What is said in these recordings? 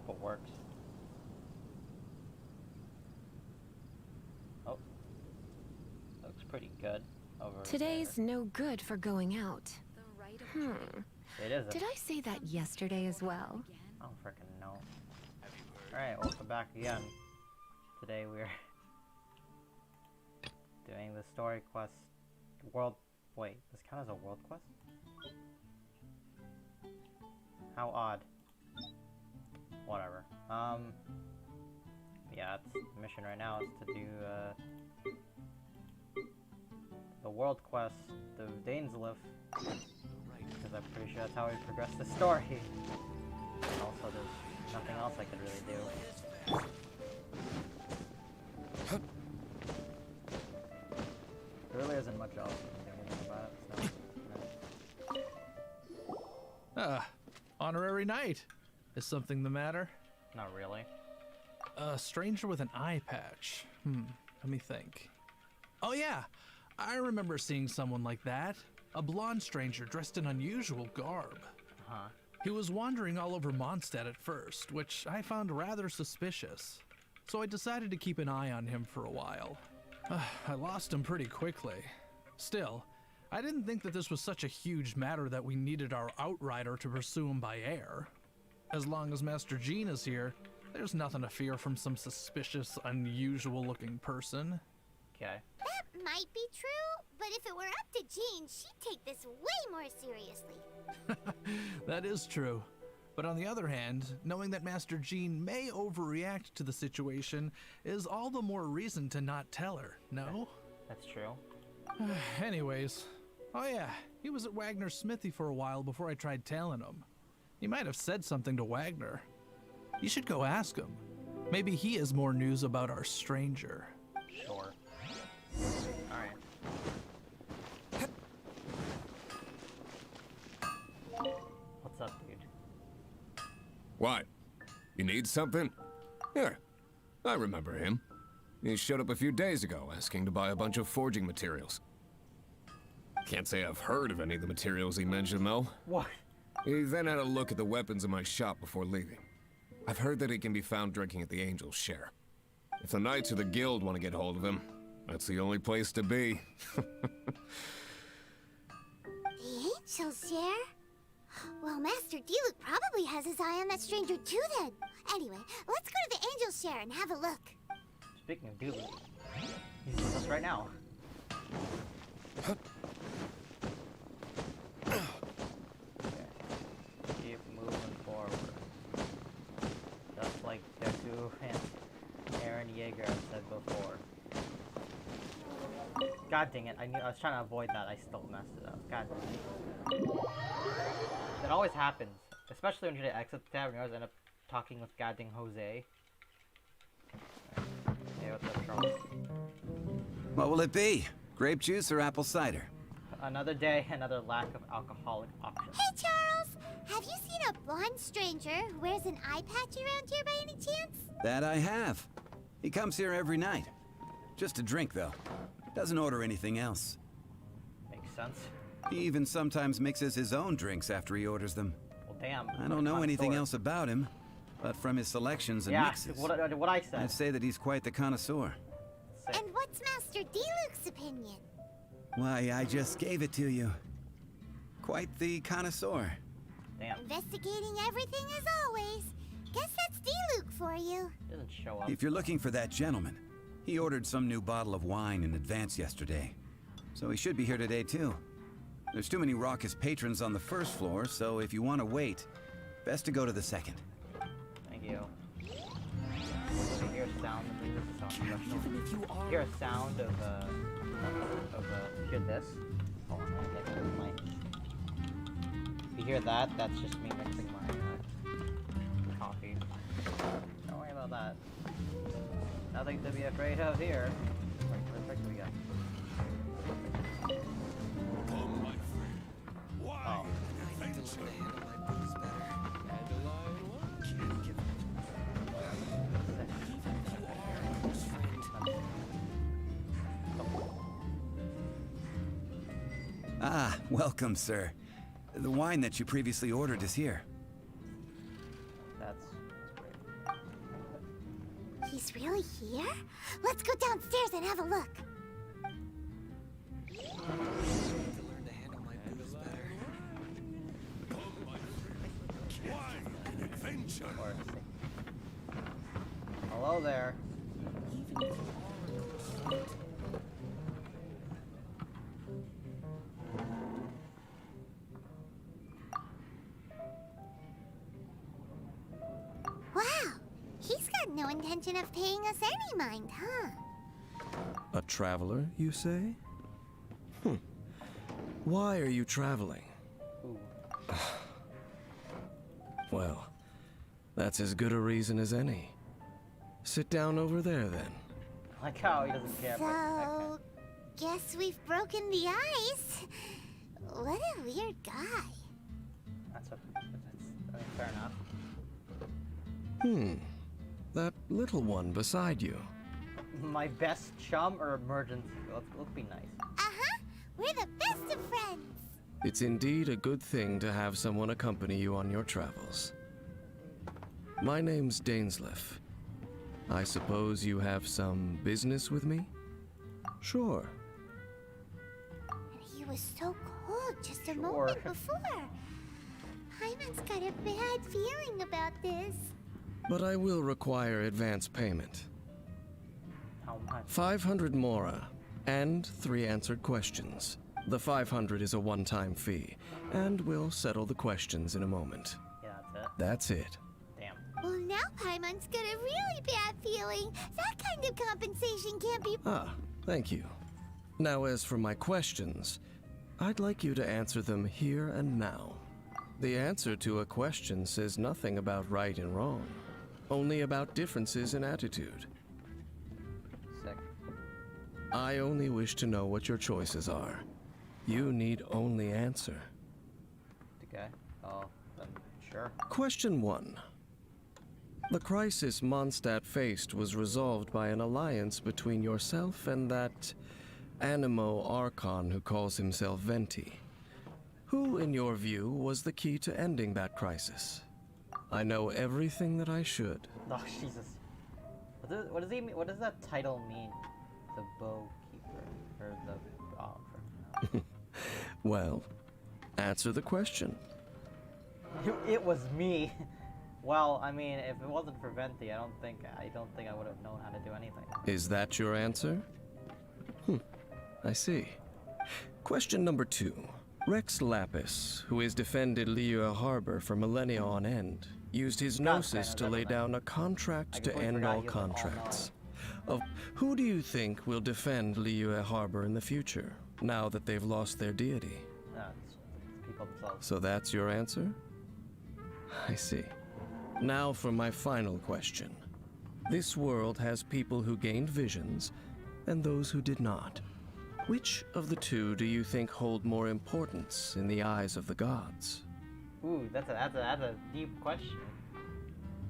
Hope it works. Oh. Looks pretty good over Today's there. no good for going out. It is. Did I say that yesterday as well? I don't freaking know. Alright, welcome back again. Today we're doing the story quest world. Wait, this count as a world quest? How odd. Whatever. Yeah, it's the mission right now is to do the world quest, the Dainsleif, because I'm pretty sure that's how we progress the story. Also, there's nothing else I could really do. There really isn't much else I can do about it, so... Honorary knight. Is something the matter? Not really. A stranger with an eye patch. Let me think. Oh yeah, I remember seeing someone like that. A blonde stranger dressed in unusual garb. Huh. He was wandering all over Mondstadt at first, which I found rather suspicious. So I decided to keep an eye on him for a while. I lost him pretty quickly. Still, I didn't think that this was such a huge matter that we needed our outrider to pursue him by air. As long as Master Jean is here, there's nothing to fear from some suspicious, unusual-looking person. Okay. That might be true, but if it were up to Jean, she'd take this way more seriously. That is true. But on the other hand, knowing that Master Jean may overreact to the situation is all the more reason to not tell her, no? That's true. Anyways, oh yeah, he was at Wagner's smithy for a while before I tried tailing him. He might have said something to Wagner. You should go ask him. Maybe he has more news about our stranger. Sure. Alright. What's up, dude? What? You need something? Here, I remember him. He showed up a few days ago asking to buy a bunch of forging materials. Can't say I've heard of any of the materials he mentioned, though. What? He then had a look at the weapons in my shop before leaving. I've heard that he can be found drinking at the Angel's Share. If the Knights or the Guild want to get hold of him, that's the only place to be. The Angel's Share? Well, Master Diluc probably has his eye on that stranger too then. Anyway, let's go to the Angel's Share and have a look. Speaking of Dooley, he's with us right now. Okay. Keep moving forward. Just like Deku and Aaron Yeager have said before. God dang it, I was trying to avoid that, I still messed it up. God dang it. That always happens. Especially when you exit the tavern, you always end up talking with goddamn Jose. Hey, what's up, Charles? What will it be? Grape juice or apple cider? Another day, another lack of alcoholic options. Hey, Charles! Have you seen a blonde stranger who wears an eye patch around here by any chance? That I have. He comes here every night. Just to drink, though. Doesn't order anything else. Makes sense. He even sometimes mixes his own drinks after he orders them. Well, damn. I don't know anything else about him, but from his selections and mixes, what I said. I'd say that he's quite the connoisseur. Sick. And what's Master Diluc's opinion? Why, I just gave it to you. Quite the connoisseur. Damn. Investigating everything as always. Guess that's Diluc for you. Doesn't show up. If you're looking for that gentleman, he ordered some new bottle of wine in advance yesterday. So he should be here today, too. There's too many raucous patrons on the first floor, so if you want to wait, best to go to the second. Thank you. You hear a sound of this is sound professional. You hear a sound of hear this? Hold on, I'll get my mic. If you hear that, that's just me mixing my coffee. Don't worry about that. Nothing to be afraid of here. Where do we go? Oh. Ah, welcome, sir. The wine that you previously ordered is here. That's great. He's really here? Let's go downstairs and have a look. Or hello there. Wow, he's got no intention of paying us any mind, huh? A traveler, you say? Why are you traveling? Ooh. Well, that's as good a reason as any. Sit down over there, then. Like how he doesn't care. So, guess we've broken the ice. What a weird guy. That's fair enough. That little one beside you. My best chum or emergency? Let's be nice. Uh-huh. We're the best of friends. It's indeed a good thing to have someone accompany you on your travels. My name's Dainsleif. I suppose you have some business with me? Sure. And he was so cold just a Sure. moment before. Hyman's got a bad feeling about this. But I will require advance payment. How much? 500 mora, and 3 answered questions. The 500 is a one-time fee, and we'll settle the questions in a moment. Yeah, that's it. That's it. Damn. Well, now Paimon's got a really bad feeling. That kind of compensation can't be... Ah, thank you. Now, as for my questions, I'd like you to answer them here and now. The answer to a question says nothing about right and wrong, only about differences in attitude. Sick. I only wish to know what your choices are. You need only answer. Okay. Oh, then sure. Question 1. The crisis Mondstadt faced was resolved by an alliance between yourself and that Animo Archon who calls himself Venti. Who, in your view, was the key to ending that crisis? I know everything that I should. Oh, Jesus. What does he mean? What does that title mean? The Bowkeeper. Or the... Oh, Well, answer the question. It was me. Well, I mean, if it wasn't for Venti, I don't think I would have known how to do anything. Is that your answer? I see. Question number 2. Rex Lapis, who has defended Liyue Harbor for millennia on end, used his gnosis to lay down a contract to completely end forgot all he was an all-knowing. contracts. Who do you think will defend Liyue Harbor in the future, now that they've lost their deity? It's people themselves. So that's your answer? I see. Now for my final question. This world has people who gained visions, and those who did not. Which of the two do you think hold more importance in the eyes of the gods? Ooh, that's a deep question.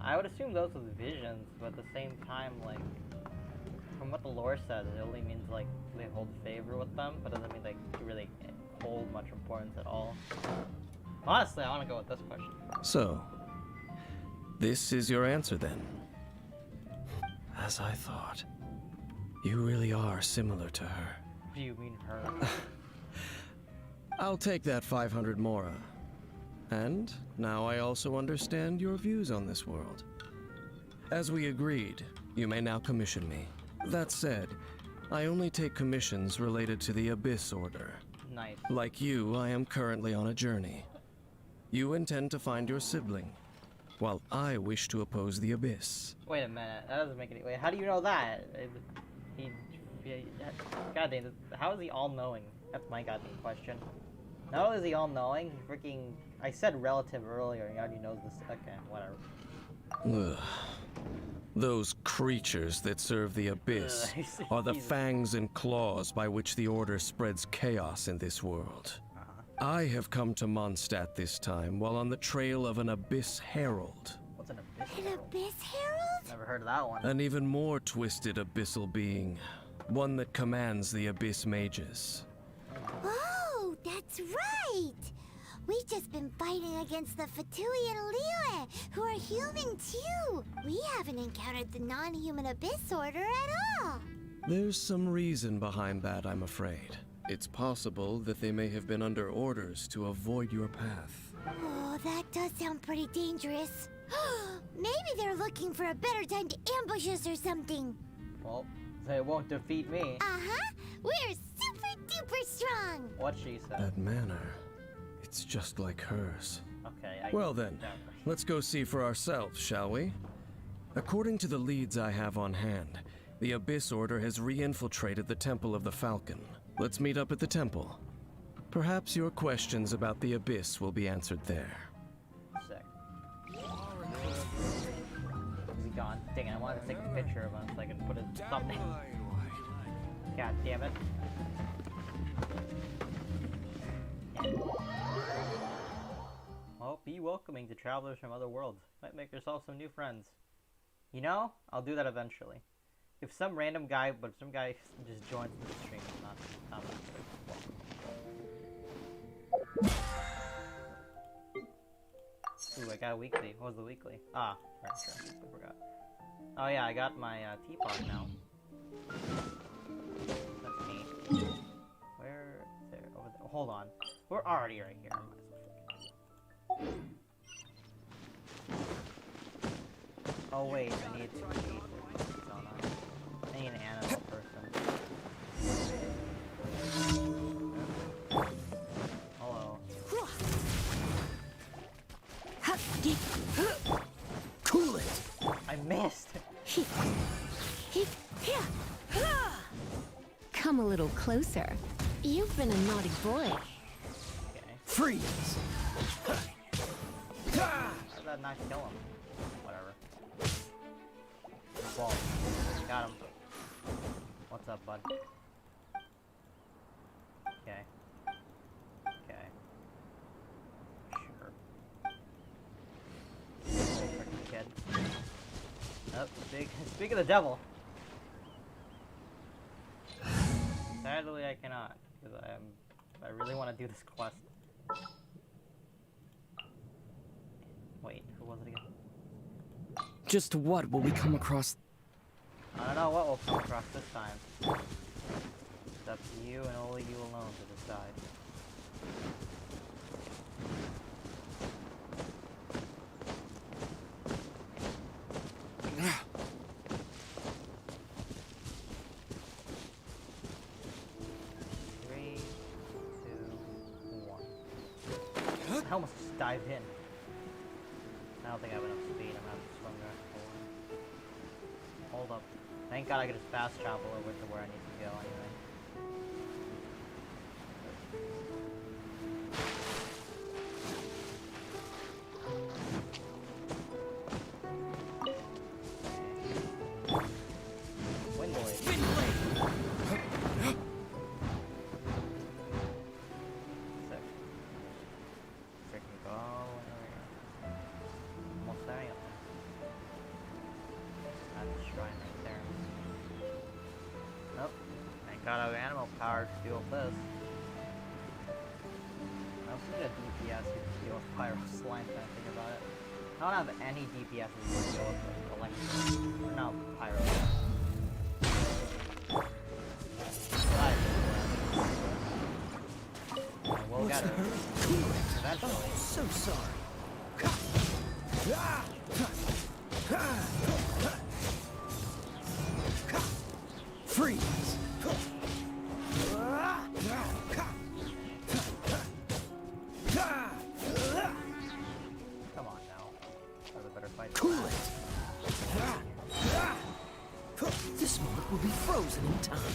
I would assume those with visions, but at the same time, like, from what the lore says, it only means like they hold favor with them, but doesn't mean they really hold much importance at all. Honestly, I want to go with this question. So, this is your answer then. As I thought. You really are similar to her. What do you mean her? I'll take that 500 mora. And now I also understand your views on this world. As we agreed, you may now commission me. That said, I only take commissions related to the Abyss Order. Nice. Like you, I am currently on a journey. You intend to find your sibling, while I wish to oppose the Abyss. Wait a minute, that doesn't make any. Wait, how do you know that? God damn, how is he all-knowing? That's my goddamn question. Not only is he all-knowing, freaking... I said relative earlier, he already knows this. Okay, whatever. Ugh. Those creatures that serve the Abyss are the fangs and claws by which the Order spreads chaos in this world. I have come to Mondstadt this time while on the trail of an Abyss Herald. What's an abyss? An Abyss Herald? Never heard of that one. An even more twisted abyssal being. One that commands the Abyss mages. Oh, that's right! We just been fighting against the Fatui and Liyue, who are human too. We haven't encountered the non-human Abyss Order at all. There's some reason behind that, I'm afraid. It's possible that they may have been under orders to avoid your path. Oh, that does sound pretty dangerous. Maybe they're looking for a better time to ambush us or something. Well, they won't defeat me. Uh-huh. We're super duper strong. What she said. That manner, it's just like hers. Okay. Well then, let's go see for ourselves, shall we? According to the leads I have on hand, the Abyss Order has re-infiltrated the Temple of the Falcon. Let's meet up at the temple. Perhaps your questions about the Abyss will be answered there. Sick. Is he gone? Dang it, I wanted to take a picture of him so I can put his thumbnail. God damn it. Yeah. Well, be welcoming to travelers from other worlds. Might make yourself some new friends. You know, I'll do that eventually. If some random guy, but if some guy just joins the stream, it's not Ooh, I got a weekly. What was the weekly? Ah, right, sure. I forgot. Oh yeah, I got my teapot now. That's neat. Where? There, over there. Hold on. We're already right here. I might as well freaking. Oh wait, I need to eat. I need an animal person. Hello. Cool it! I missed! Come a little closer. You've been a naughty boy. Okay. Freeze! How did that not kill him? Whatever. Ball. Got him. What's up, bud? Okay. Okay. Sure. Little freaking kid. Oh, speak of the devil. Sadly, I cannot, because I really want to do this quest. Wait, who was it again? Just what will we come across? I don't know what we'll come across this time. It's up to you and only you alone to decide. Three, two, one. I almost just dived in. I don't think I have enough speed. I'm gonna have to swim there. Hold up. Thank God I could just fast travel over to where I need to go anyway. Wind blade. Sick. Freaking go over here. Almost there, yep. That's the shrine right there. Nope. Thank God I have animal power to deal with this. I also need a DPS who can deal with pyro slime when I think about it. I don't have any DPS who can deal with electric. Or no, pyro. We'll get her. Eventually. So sorry. Freeze! Come on now. Have a better fight. Cool it! This moment will be frozen in time.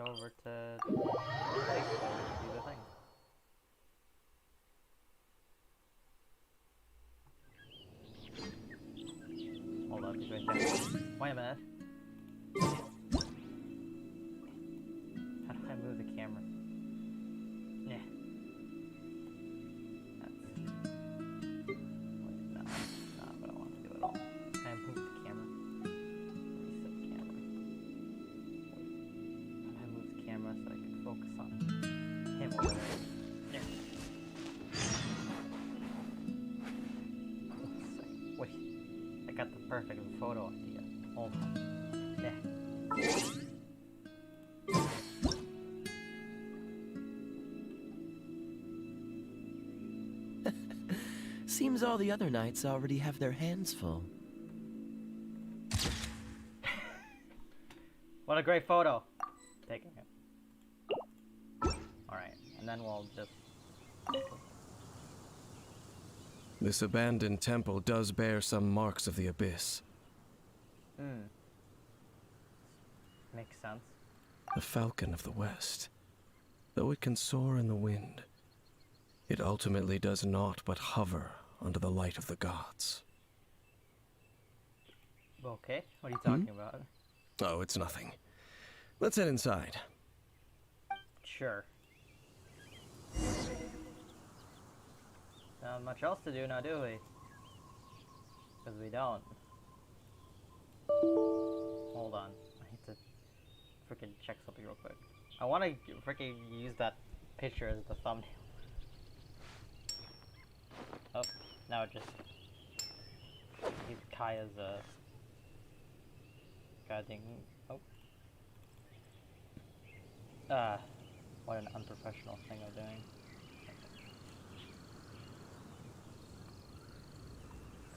over to the place to do the thing. Hold on, he's right there. Wait a minute. How do I move the camera? Yeah. That's... Wait, no, that's not what I want to do at all. Can I move the camera? Reset the camera. Wait. How do I move the camera so I can focus on him over there? Yeah. Wait. I got the perfect photo idea. Hold on. Yeah. Seems all the other knights already have their hands full. What a great photo. Taking it. Alright, and then we'll just... This abandoned temple does bear some marks of the abyss. Makes sense. The falcon of the west. Though it can soar in the wind, it ultimately does naught but hover under the light of the gods. Okay, what are you talking about? Oh, it's nothing. Let's head inside. Sure. Not much else to do now, do we? Because we don't. Hold on. I need to freaking check something real quick. I want to freaking use that picture as the thumbnail. Oh, now it just... Use Kaya's, goddamn... Oh. What an unprofessional thing I'm doing.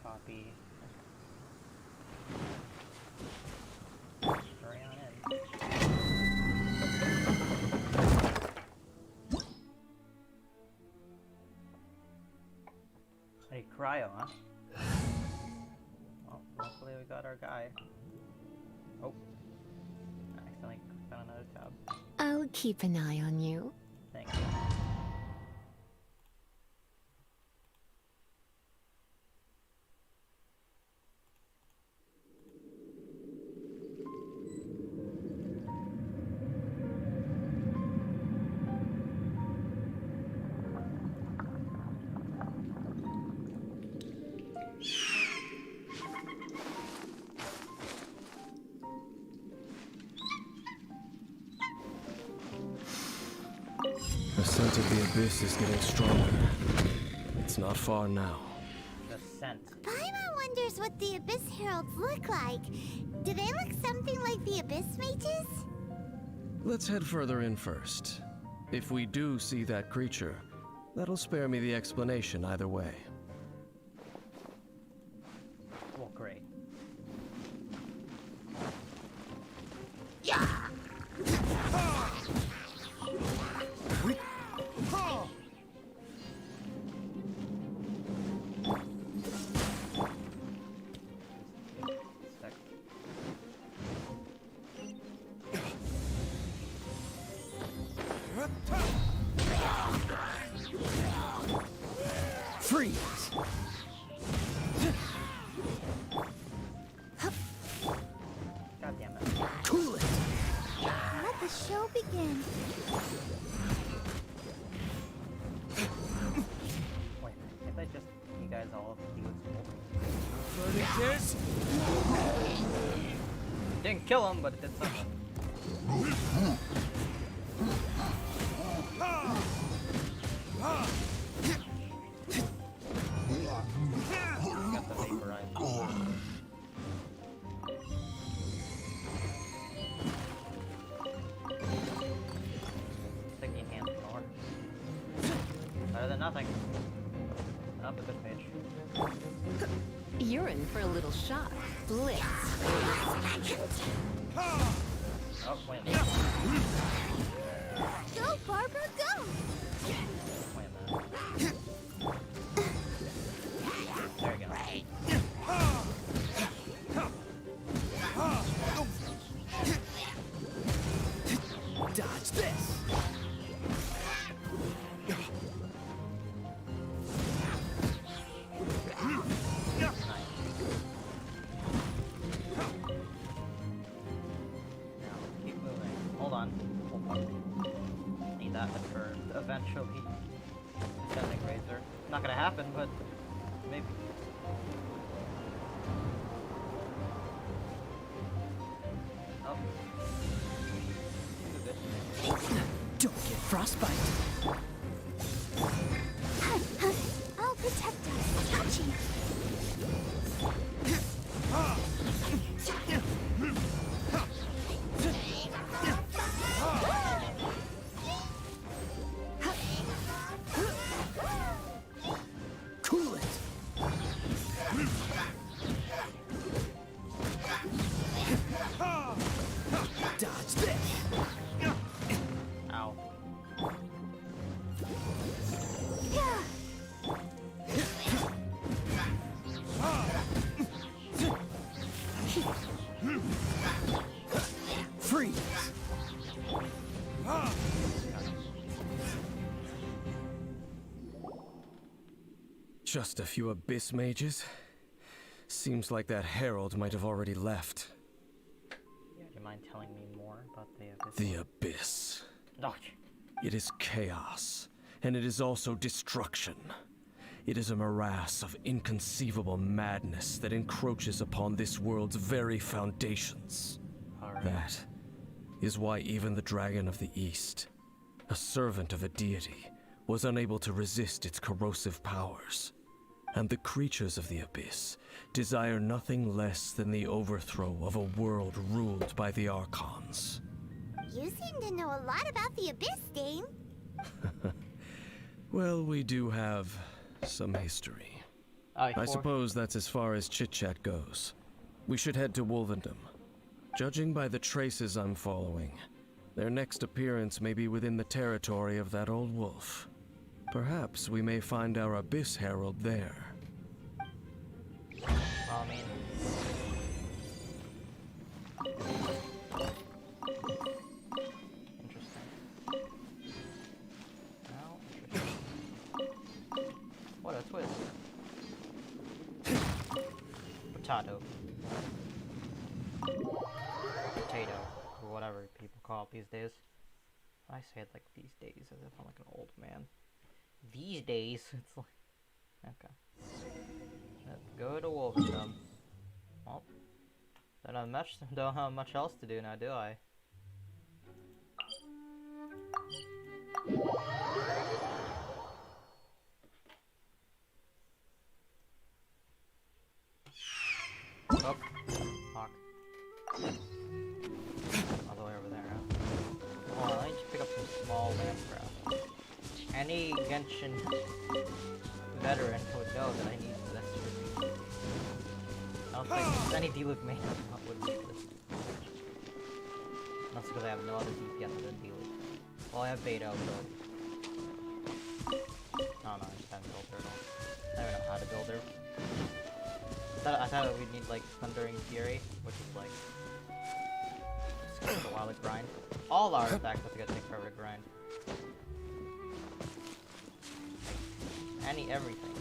Copy. Hurry on in. Hey, cryo, huh? Well, luckily we got our guy. Oh. I accidentally clicked on another tab. I'll keep an eye on you. Thank you. The scent of the abyss is getting stronger. It's not far now. The scent. Paimon wonders what the Abyss Heralds look like. Do they look something like the Abyss Mages? Let's head further in first. If we do see that creature, that'll spare me the explanation either way. Well, great. Freeze! God damn it. Cool it! Let the show begin. Wait, can't I just, you guys all do This? Didn't kill him, but it did something. Got the vaporizer. Sticky hand more. Better than nothing. Up a good page. You're in for a little shock. Blitz. Oh, wait a minute. Go, Barbara, go! Wait a minute. There we go. Die. We'll fucking need that for eventually ascending Razor. Not gonna happen, but maybe. Oh. Don't get frostbite. I'll protect us. Touchy. Cool it. Dodge this. Ow. Freeze. Just a few abyss mages? Seems like that herald might have already left. Yeah, do you mind telling me more about the abyss? The abyss. Oh, It is chaos, and it is also destruction. It is a morass of inconceivable madness that encroaches upon this world's very foundations. alright. That is why even the Dragon of the East, a servant of a deity, was unable to resist its corrosive powers. And the creatures of the Abyss desire nothing less than the overthrow of a world ruled by the Archons. You seem to know a lot about the Abyss, Dane. Well, we do have some history. I suppose that's as far as chit-chat goes. We should head to Wolvendom. Judging by the traces I'm following, their next appearance may be within the territory of that old wolf. Perhaps we may find our Abyss Herald there. Well, I mean... Interesting. Well, interesting. What a twist. Potato. Potato, or whatever people call it these days. I say it like these days as if I'm like an old man. These days, it's like... Okay. Let's go to Wolvendom. Well, don't have much else to do now, do I? Oh, fuck. All the way over there, huh? Hold on, let me just pick up some small landcraft. Any Genshin veteran would know that I need this. I don't think any Diluc main would need this. That's because I have no other DPS than Diluc. Well, I have Beto, so... Oh no, I just haven't built her at all. I don't know how to build her. I thought we'd need like Thundering Fury, which is like... just takes a while to grind. All our attacks have to take forever to grind. Everything.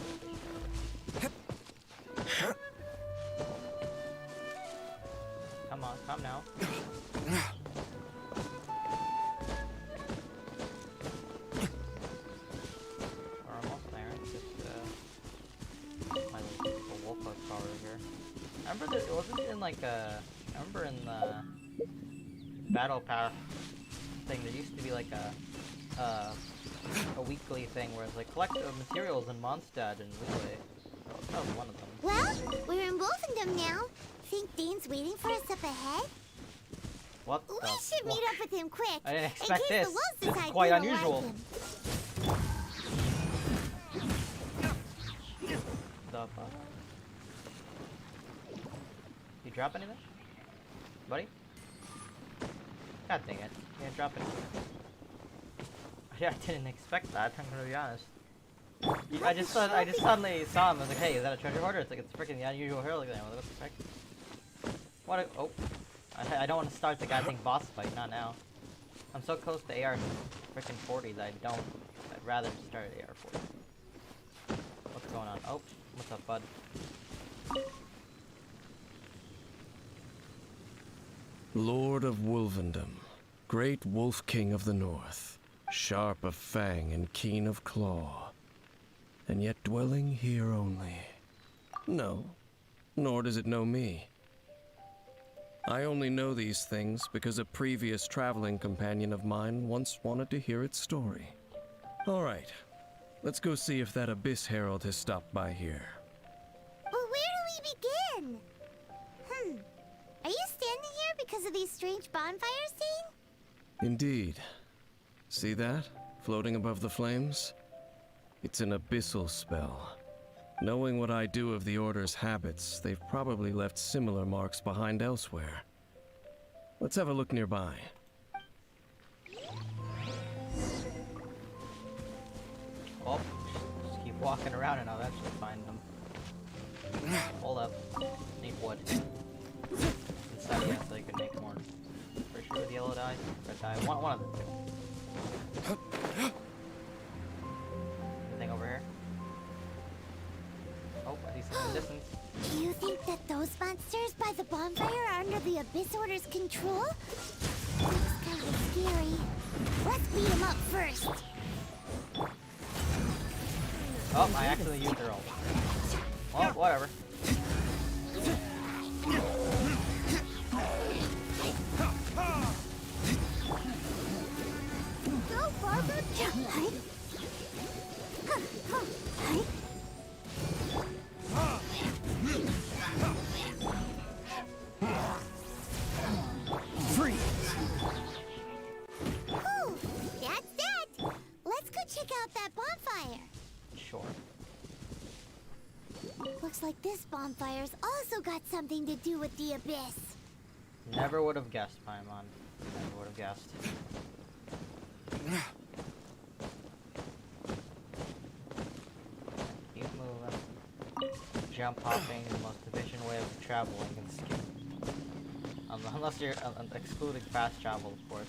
Come on, come now. We're almost there. It's just my little wolf power here. Remember that it wasn't in like remember in the battle power thing there used to be like a weekly thing where it's like collect materials in Mondstadt and Leeway. That was one of them. Well, we're in Wolfendom now. Think Dane's waiting for us up ahead? What We the should meet up with him quick. I didn't in expect case this. the wolves This is decide quite we don't unusual. like him. The fuck? You drop anything? Buddy? God dang it. You didn't drop anything. I didn't expect that, I'm gonna be honest. I just suddenly saw him. I was like, hey, is that a treasure hoarder? It's like, it's freaking the unusual herald thing. What the heck? What a, oh. I don't want to start the goddamn boss fight, not now. I'm so close to AR freaking 40 that I'd rather just start at AR 40. What's going on? Oh, what's up, bud? Lord of Wolvendom, Great Wolf King of the North, sharp of fang and keen of claw, and yet dwelling here only. No, nor does it know me. I only know these things because a previous traveling companion of mine once wanted to hear its story. All right, let's go see if that Abyss Herald has stopped by here. But where do we begin? Are you standing here because of these strange bonfires, Dane? Indeed. See that, floating above the flames? It's an abyssal spell. Knowing what I do of the Order's habits, they've probably left similar marks behind elsewhere. Let's have a look nearby. Oh, just keep walking around and I'll eventually find them. Hold up. Need wood. Inside, yeah, so you can make more. Pretty sure with yellow dye, red dye. One of the two. Anything over here? Oh, I see something in the distance. Do you think that those monsters by the bonfire are under the Abyss Order's control? Looks kind of scary. Let's beat them up first. Oh, I accidentally used their ult. Well, whatever. Go, Barbara! Jump, right? Ooh, that's that! Let's go check out that bonfire. Sure. Looks like this bonfire's also got something to do with the Abyss. Never would have guessed, Paimon. Never would have guessed. Keep moving. Jump hopping is the most efficient way of traveling and skipping. Unless you're excluding fast travel, of course.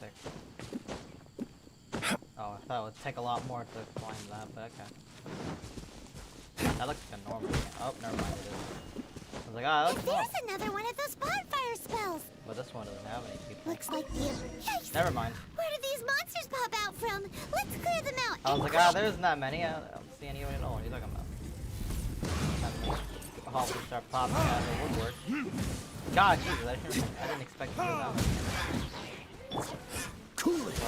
Sick. Oh, I thought it would take a lot more to climb that, but okay. That looks like a normal thing. Oh, never mind, it is. I was like, ah, that looks normal. There's another one of those bonfire spells. But this one doesn't have any people. Looks like the Yikes! Never mind. Where did these monsters pop out from? Let's clear them out. I was and like, quick. ah, there's not many. I don't see anyone at all. What are you talking about? Suddenly, hoppers start popping out of the woodwork. God, Jesus, I didn't expect to do that. Cool it.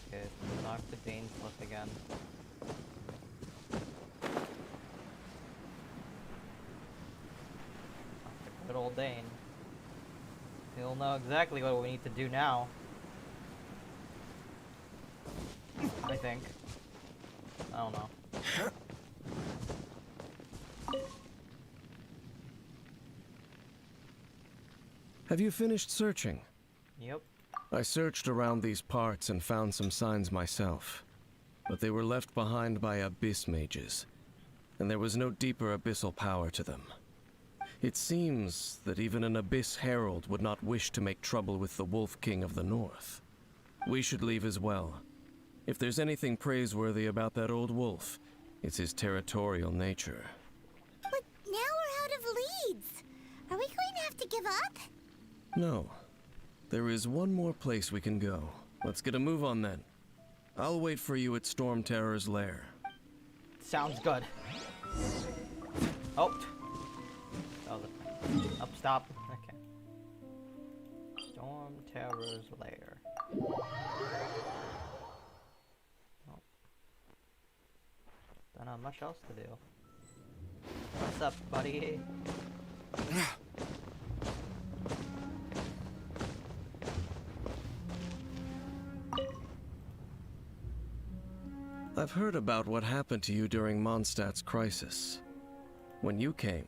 Okay, talk to Dainsleif again. Good old Dane. He'll know exactly what we need to do now. I think. I don't know. Have you finished searching? Yep. I searched around these parts and found some signs myself, but they were left behind by abyss mages, and there was no deeper abyssal power to them. It seems that even an Abyss Herald would not wish to make trouble with the Wolf King of the North. We should leave as well. If there's anything praiseworthy about that old wolf, it's his territorial nature. But now we're out of leads. Are we going to have to give up? No. There is one more place we can go. Let's get a move on then. I'll wait for you at Storm Terror's lair. Sounds good. Oh. Oh, up, stop. Okay. Storm Terror's lair. Oh. Don't have much else to do. What's up, buddy? I've heard about what happened to you during Mondstadt's crisis. When you came,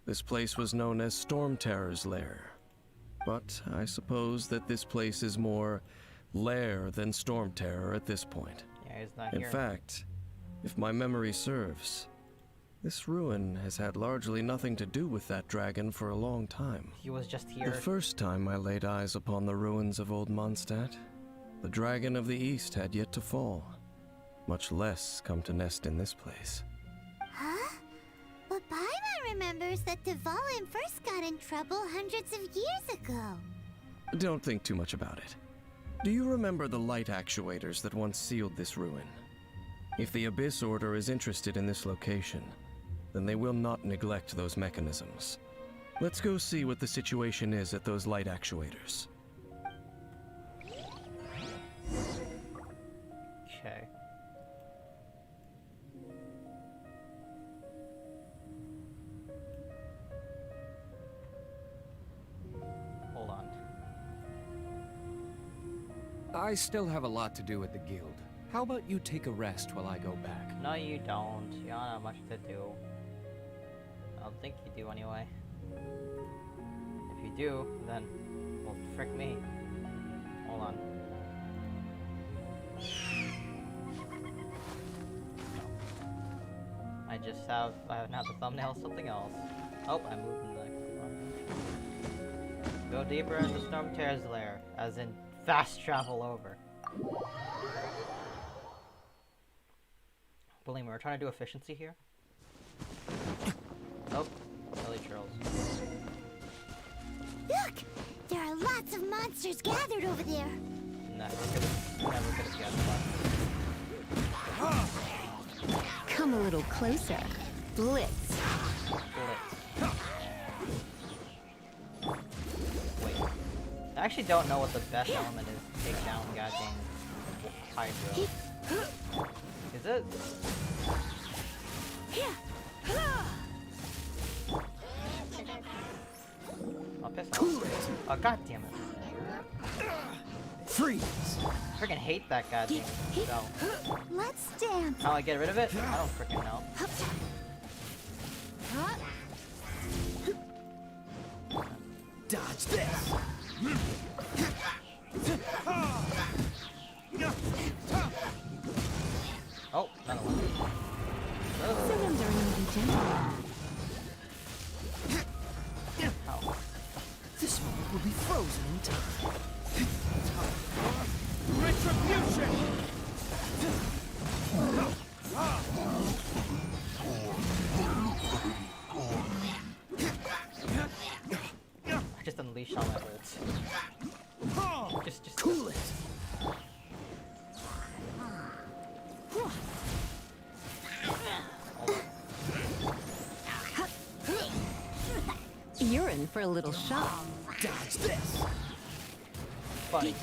this place was known as Storm Terror's lair. But I suppose that this place is more lair than Storm Terror at this point. Yeah, he's not In here. fact, if my memory serves, This ruin has had largely nothing to do with that dragon for a long time. He was just The here. first time I laid eyes upon the ruins of old Mondstadt, the dragon of the east had yet to fall, much less come to nest in this place. Huh? But Paimon remembers that Dvalin first got in trouble hundreds of years ago. Don't think too much about it. Do you remember the light actuators that once sealed this ruin? If the Abyss Order is interested in this location, then they will not neglect those mechanisms. Let's go see what the situation is at those light actuators. Okay. Hold on. I still have a lot to do at the guild. How about you take a rest while I go back? No, you don't. You don't have much to do. I don't think you do anyway. If you do, then, well, frick me. Hold on. I haven't had the thumbnail, something else. Oh, I moved in the... Go deeper into Storm Terror's lair, as in fast travel over. Believe me, we're trying to do efficiency here. Oh, Billy Churls. Look! There are lots of monsters gathered over there. Never could have guessed that. Come a little closer. Blitz. Blitz. Wait. I actually don't know what the best element is to take down goddamn Hydro. Is it? Oh, piss off. Oh, god damn it. Freeze! Freaking hate that goddamn spell. Let's dance. How I get rid of it? I don't freaking know. Dodge this! Oh, another one. Surrendering the gentleman. Ow. This moment will be frozen in time. Retribution! I just unleashed all my bolts. Just Cool it! You're in for a little shock. Dodge this! Buddy.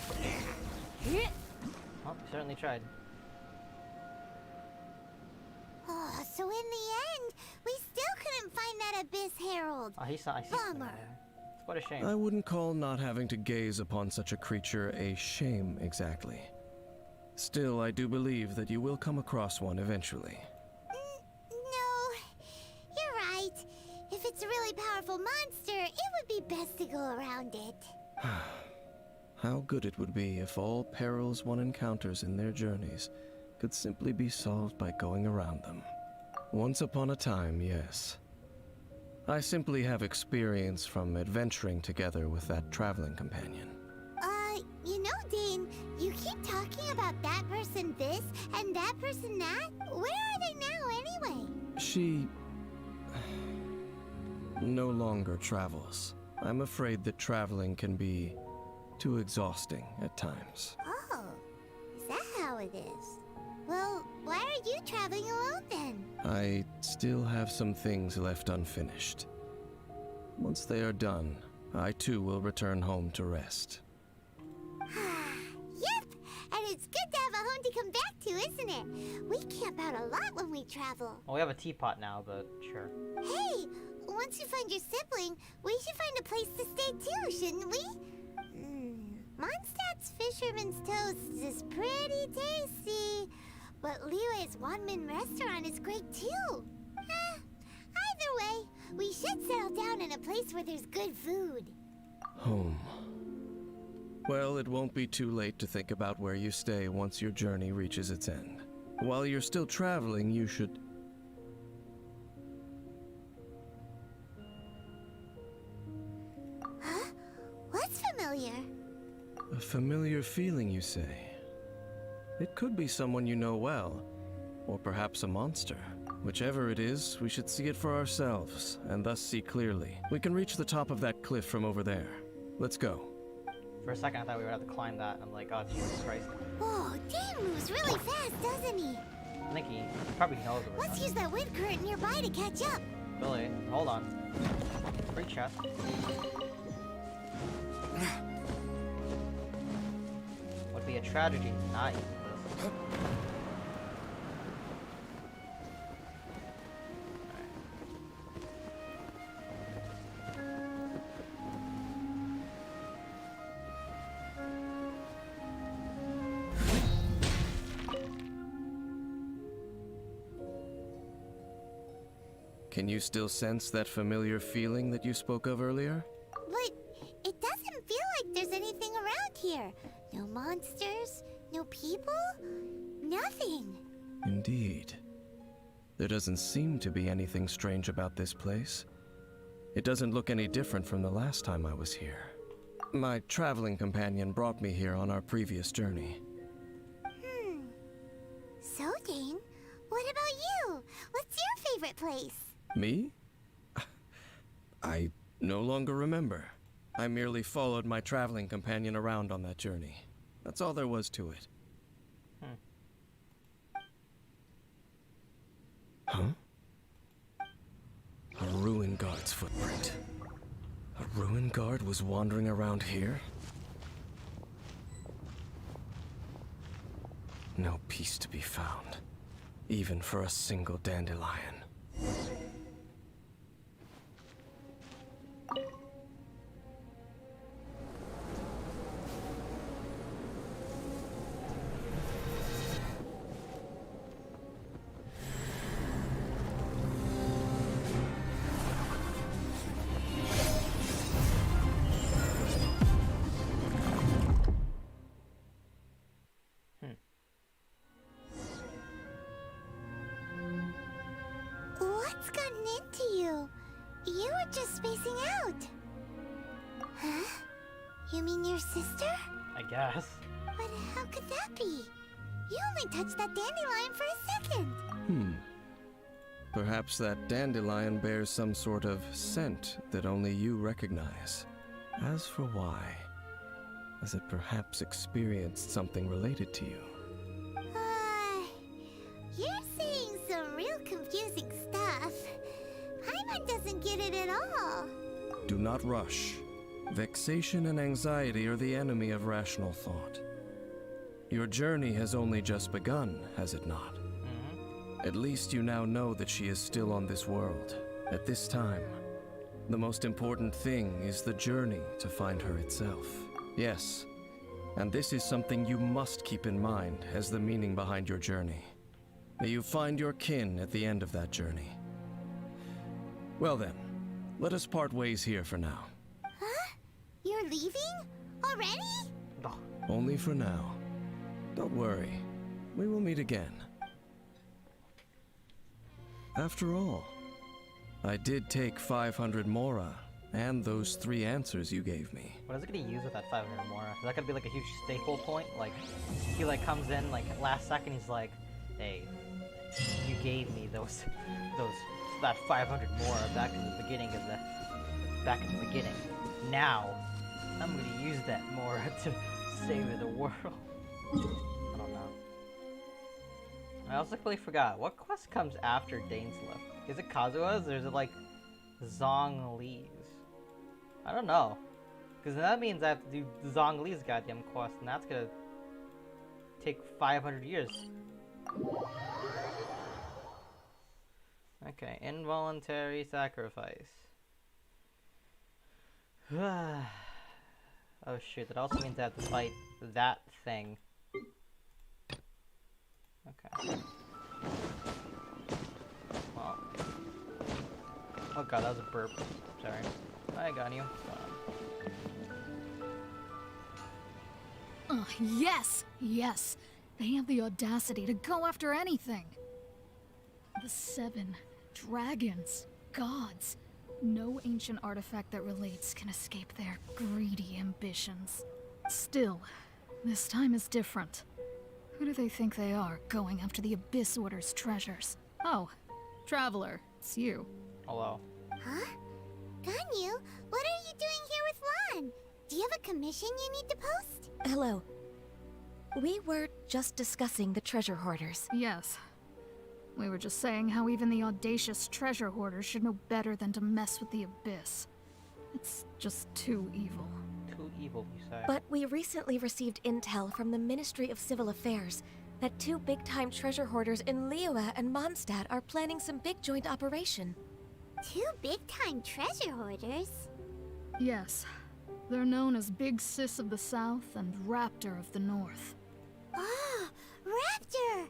Well, we certainly tried. Oh, so in the end, we still couldn't find that Abyss Herald. Oh, I see Bummer. It's quite a shame. I wouldn't call not having to gaze upon such a creature a shame exactly. Still, I do believe that you will come across one eventually. No, you're right. If it's a really powerful monster, it would be best to go around it. How good it would be if all perils one encounters in their journeys could simply be solved by going around them. Once upon a time, yes. I simply have experience from adventuring together with that traveling companion. You know, Dane, you keep talking about that person this and that person that. Where are they now, anyway? She no longer travels. I'm afraid that traveling can be too exhausting at times. Oh, is that how it is? Well, why are you traveling alone then? I still have some things left unfinished. Once they are done, I too will return home to rest. Yep, and it's good to have a home to come back to, isn't it? We camp out a lot when we travel. Well, we have a teapot now, but sure. Hey, once you find your sibling, we should find a place to stay too, shouldn't we? Mondstadt's Fisherman's Toast is pretty tasty, but Liyue's one-man restaurant is great too. Either way, we should settle down in a place where there's good food. Home. Well, it won't be too late to think about where you stay once your journey reaches its end. While you're still traveling, you should... is familiar. A familiar feeling, you say? It could be someone you know well, or perhaps a monster. Whichever it is, we should see it for ourselves, and thus see clearly. We can reach the top of that cliff from over there. Let's go. For a second, I thought we would have to climb that. I'm like, oh, Jesus Christ. Whoa, Dane moves really fast, doesn't he? I think he probably knows what we're Let's doing. use that wind current nearby to catch up. Billy, hold on. Free chest. Would be a tragedy to not use this. Can you still sense that familiar feeling that you spoke of earlier? But it doesn't feel like there's anything around here. No monsters, no people, nothing. Indeed. There doesn't seem to be anything strange about this place. It doesn't look any different from the last time I was here. My traveling companion brought me here on our previous journey. So, Dane, what about you? What's your favorite place? Me? I no longer remember. I merely followed my traveling companion around on that journey. That's all there was to it. Huh? A ruin guard's footprint. A ruin guard was wandering around here? No peace to be found, even for a single dandelion. What's gotten into you? You were just spacing out. Huh? You mean your sister? I guess. But how could that be? You only touched that dandelion for a second. Perhaps that dandelion bears some sort of scent that only you recognize. As for why, has it perhaps experienced something related to you? You're saying some real confusing stuff. Paimon doesn't get it at all. Do not rush. Vexation and anxiety are the enemy of rational thought. Your journey has only just begun, has it not? At least you now know that she is still on this world, at this time. The most important thing is the journey to find her itself. Yes, and this is something you must keep in mind as the meaning behind your journey. May you find your kin at the end of that journey. Well then, let us part ways here for now. Huh? You're leaving? Already? Oh, Only for now. Don't worry, we will meet again. After all, I did take 500 Mora and those 3 answers you gave me. what is it gonna use with that 500 more? Is that gonna be like a huge staple point? Like, he like comes in like last second, he's like, "Hey, you gave me that 500 more back in the beginning of beginning. Now, I'm gonna use that more to save the world." I don't know. I also completely forgot what quest comes after Dainsleif. Is it Kazuha's or is it like Zhongli's? I don't know. Because that means I have to do Zhongli's goddamn quest, and that's gonna take 500 years. Okay, involuntary sacrifice. Oh shit, that also means I have to fight that thing. Okay. Well. Oh god, that was a burp. Sorry. I got you. Yes! Yes! They have the audacity to go after anything! The 7 dragons, gods. No ancient artifact that relates can escape their greedy ambitions. Still, this time is different. Who do they think they are, going after the Abyss Order's treasures? Oh, Traveler, it's you. Hello. Huh? Ganyu, what are you doing here with Lan? Do you have a commission you need to post? Hello. We were just discussing the treasure hoarders. Yes. We were just saying how even the audacious treasure hoarders should know better than to mess with the Abyss. It's just too evil. Too evil, you say? But we recently received intel from the Ministry of Civil Affairs that 2 big-time treasure hoarders in Liyue and Mondstadt are planning some big joint operation. 2 big-time treasure hoarders? Yes. They're known as Big Sis of the South and Raptor of the North. Oh, Raptor!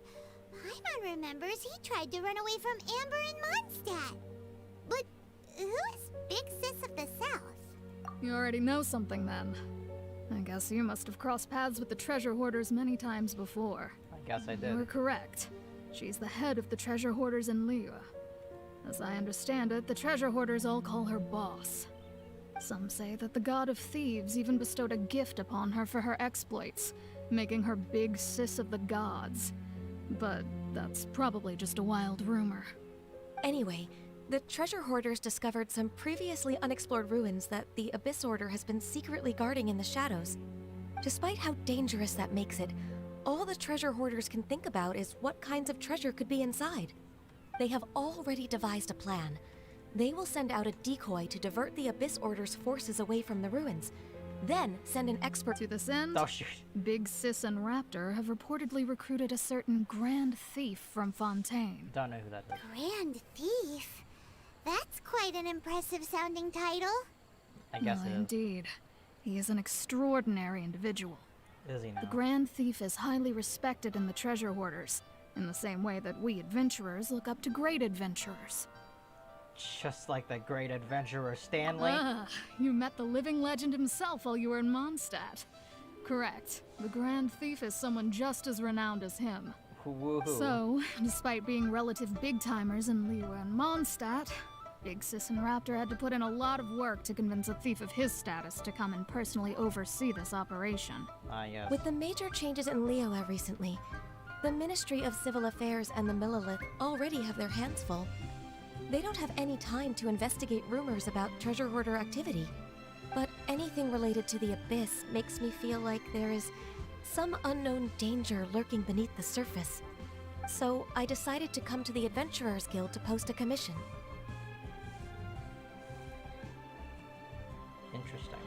Paimon remembers he tried to run away from Amber in Mondstadt. But who is Big Sis of the South? You already know something then. I guess you must have crossed paths with the treasure hoarders many times before. I guess I did. You're correct. She's the head of the treasure hoarders in Liyue. As I understand it, the treasure hoarders all call her boss. Some say that the god of thieves even bestowed a gift upon her for her exploits, making her Big Sis of the gods. But that's probably just a wild rumor. Anyway, the treasure hoarders discovered some previously unexplored ruins that the Abyss Order has been secretly guarding in the shadows. Despite how dangerous that makes it, all the treasure hoarders can think about is what kinds of treasure could be inside. They have already devised a plan. They will send out a decoy to divert the Abyss Order's forces away from the ruins, then send an expert to this end. Oh, shoot. Big Sis and Raptor have reportedly recruited a certain Grand Thief from Fontaine. Don't know who that is. Grand Thief? That's quite an impressive sounding title. I guess it is. Indeed. He is an extraordinary individual. Is he now? The Grand Thief is highly respected in the treasure hoarders, in the same way that we adventurers look up to great adventurers. Just like the great adventurer Stanley. You met the living legend himself while you were in Mondstadt. Correct. The Grand Thief is someone just as renowned as him. Woohoo. So, despite being relative big-timers in Liyue and Mondstadt, Big Sis and Raptor had to put in a lot of work to convince a thief of his status to come and personally oversee this operation. Yes. With the major changes in Liyue recently, the Ministry of Civil Affairs and the Millelith already have their hands full. They don't have any time to investigate rumors about treasure hoarder activity. But anything related to the Abyss makes me feel like there is some unknown danger lurking beneath the surface. So I decided to come to the Adventurers Guild to post a commission. Interesting.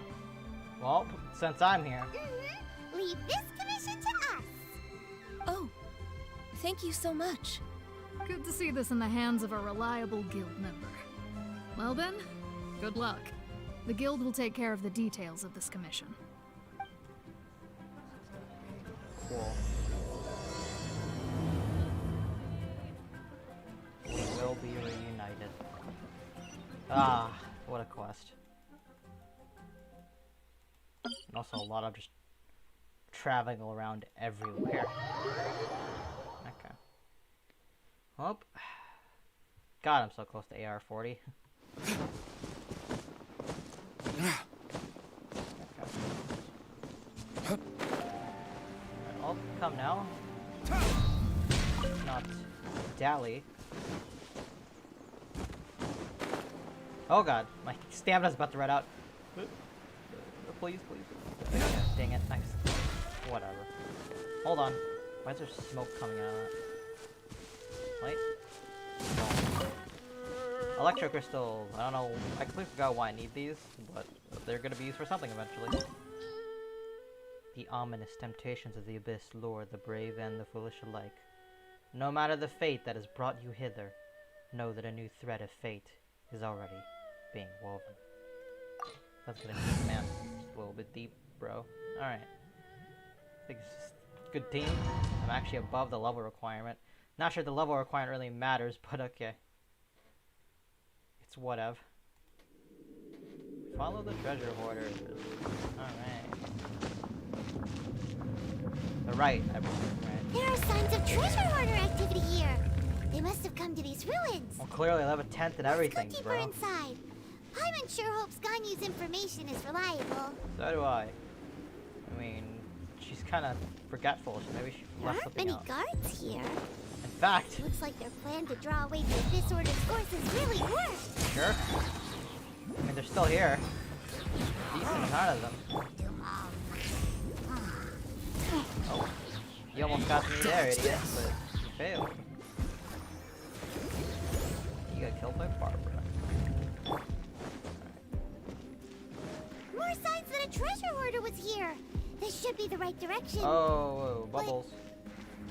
Well, since I'm here. Leave this commission to us. Oh, thank you so much. Good to see this in the hands of a reliable guild member. Well then, good luck. The guild will take care of the details of this commission. Cool. We will be reunited. Ah, what a quest. And also a lot of just traveling around everywhere. Okay. Oh. God, I'm so close to AR-40. I'll come now. Not dally. Oh god, my stamina's about to run out. Please, please. Yeah, dang it, nice. Whatever. Hold on. Why is there smoke coming out of that? Light? Oh. Electro crystal. I don't know. I completely forgot why I need these, but they're gonna be used for something eventually. The ominous temptations of the abyss lure the brave and the foolish alike. No matter the fate that has brought you hither, know that a new thread of fate is already being woven. That's getting deep, man. Just a little bit deep, bro. Alright. I think it's just a good team. I'm actually above the level requirement. Not sure the level requirement really matters, but okay. It's whatever. Follow the treasure hoarders. Alright. They're right, I believe, right? There are signs of treasure hoarder activity here. They must have come to these ruins. Well, clearly they have a tent and everything, Let's go bro. deeper inside. Paimon sure hopes Ganyu's information is reliable. So do I. I mean, she's kind of forgetful, so maybe she There left aren't something many out. guards here. In fact, Looks like their plan to draw away the Abyss Order's forces really worked. sure. I mean, they're still here. Decent amount of them. Oh, you almost got me there, idiot, but you failed. You got killed by Barbara. More signs that a treasure hoarder was here. This should be the right direction. Oh, bubbles.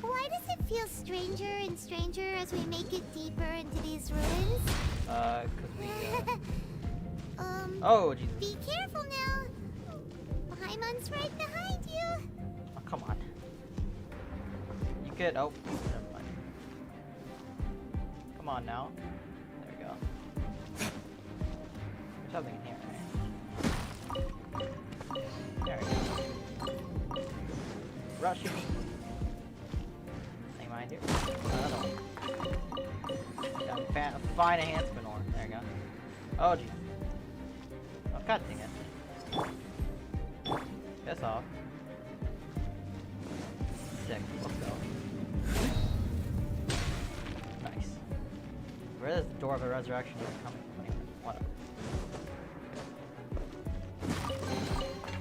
Why does it feel stranger and stranger as we make it deeper into these ruins? Cause we, Um, oh, Jesus. be careful now. Paimon's right behind you. Oh, come on. You could, oh, never mind. Come on now. There we go. There's something in here, right? There we go. Rush me. Ain't mind here. Another one. Got a fine enhancement on. There we go. Oh, jeez. Oh, god dang it. Piss off. Sick. Let's go. Nice. Where is the door of the resurrection even coming from?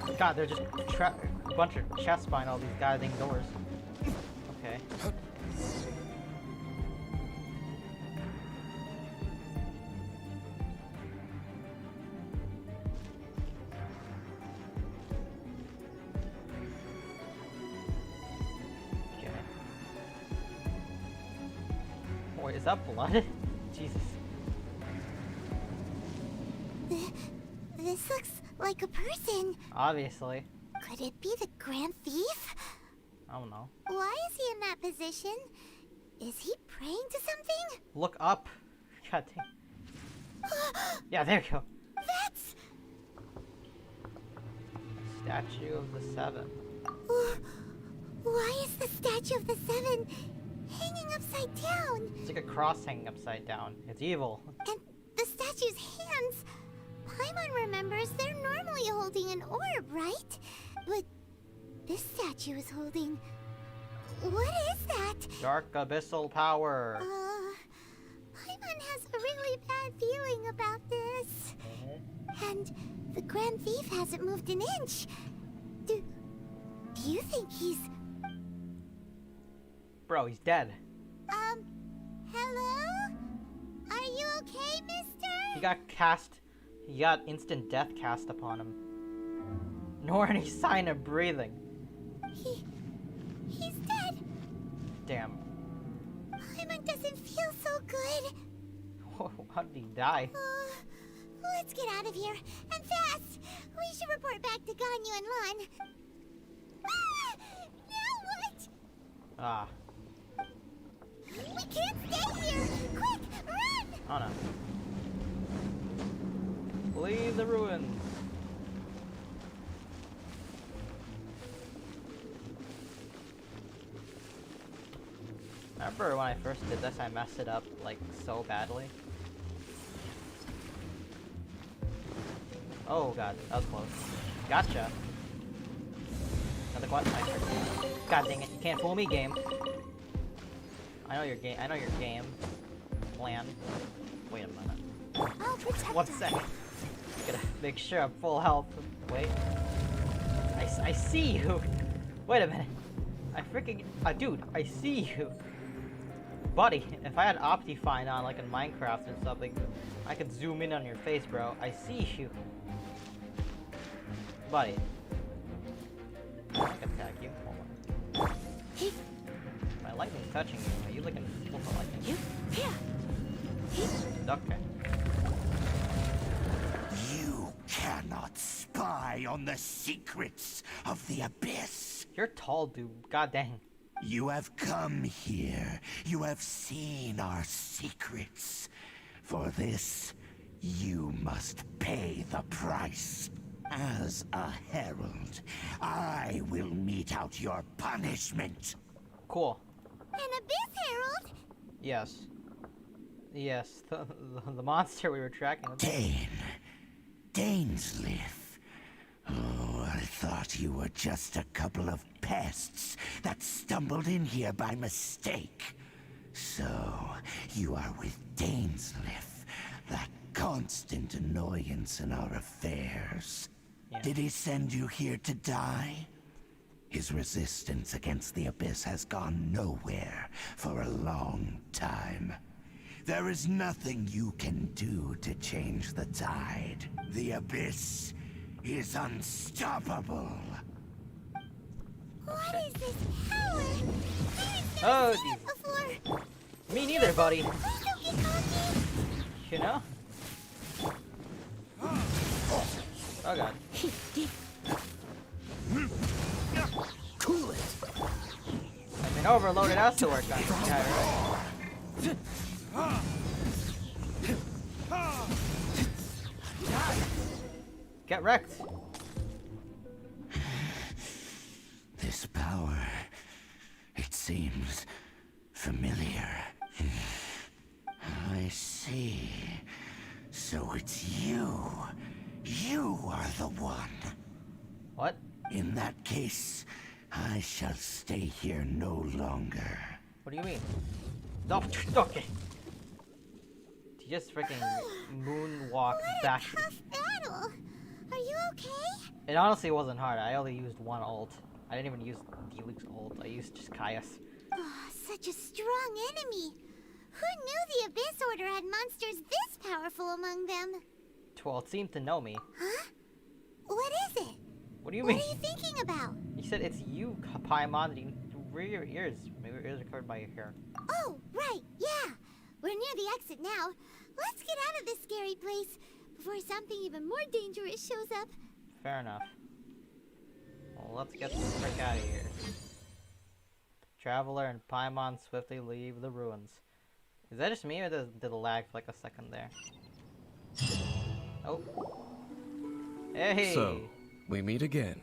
Whatever. God, they're just a bunch of chests behind all these goddamn doors. Okay. Wait, is that blood? Jesus. This looks like a person. Obviously. Could it be the Grand Thief? I don't know. Why is he in that position? Is he praying to something? Look up. God dang. Yeah, there you go. That's... Statue of the Seven. Why is the Statue of the Seven hanging upside down? It's like a cross hanging upside down. It's evil. And the statue's hands... Paimon remembers they're normally holding an orb, right? But this statue is holding... What is that? Dark abyssal power. Paimon has a really bad feeling about this. And the Grand Thief hasn't moved an inch. Do you think he's... Bro, he's dead. Hello? Are you okay, mister? He got cast. He got instant death cast upon him. Nor any sign of breathing. He's dead. Damn. Paimon doesn't feel so good. How did he die? Let's get out of here. And fast! We should report back to Ganyu and Lan. Ah! Now what? Ah. We can't stay here! Quick, run! Oh no. Leave the ruins. Remember when I first did this, I messed it up like so badly. Oh god, that was close. Gotcha. Another quad sniper. God dang it, you can't fool me, game. I know your game. I know your game plan. Wait a minute. I'll protect 1 us. second. Gotta make sure I'm full health. Wait. I see you. Wait a minute. I freaking dude. I see you, buddy. If I had Optifine on like in Minecraft or something, I could zoom in on your face, bro. I see you, buddy. I can attack you. Hold on. My lightning's touching you. Are you looking for lightning? Okay. You cannot spy on the secrets of the Abyss. You're tall, dude. God dang. You have come here. You have seen our secrets. For this, you must pay the price. As a herald, I will mete out your punishment. Cool. An Abyss Herald? Yes. Yes. The monster we were tracking. Dane, Dainsleif. Oh, I thought you were just a couple of pests that stumbled in here by mistake. So, you are with Dainsleif, that constant annoyance in our affairs. Yeah. Did he send you here to die? His resistance against the Abyss has gone nowhere for a long time. There is nothing you can do to change the tide. The Abyss is unstoppable. What is this power? Oh, I've never seen it before. Me neither, buddy. Please don't get cocky. You know? Oh god. Cool it. I mean, overloaded has to work on this guy, right? Get wrecked. This power, it seems familiar. I see. So it's you. You are the one. What? In that case, I shall stay here no longer. What do you mean? No, okay. He just freaking moonwalked back. What a tough battle. Are you okay? It honestly wasn't hard. I only used one ult. I didn't even use Diluc's ult. I used just Caius. Oh, such a strong enemy. Who knew the Abyss Order had monsters this powerful among them? Well, it seemed to know me. Huh? What is it? What do you What mean? are you thinking about? You said it's you, Paimon. Where are your ears? Maybe your ears are covered by your hair. Oh, right, yeah. We're near the exit now. Let's get out of this scary place before something even more dangerous shows up. Fair enough. Well, let's get the frick out of here. Traveler and Paimon swiftly leave the ruins. Is that just me, or did it lag for like a second there? Oh. Hey! So, we meet again.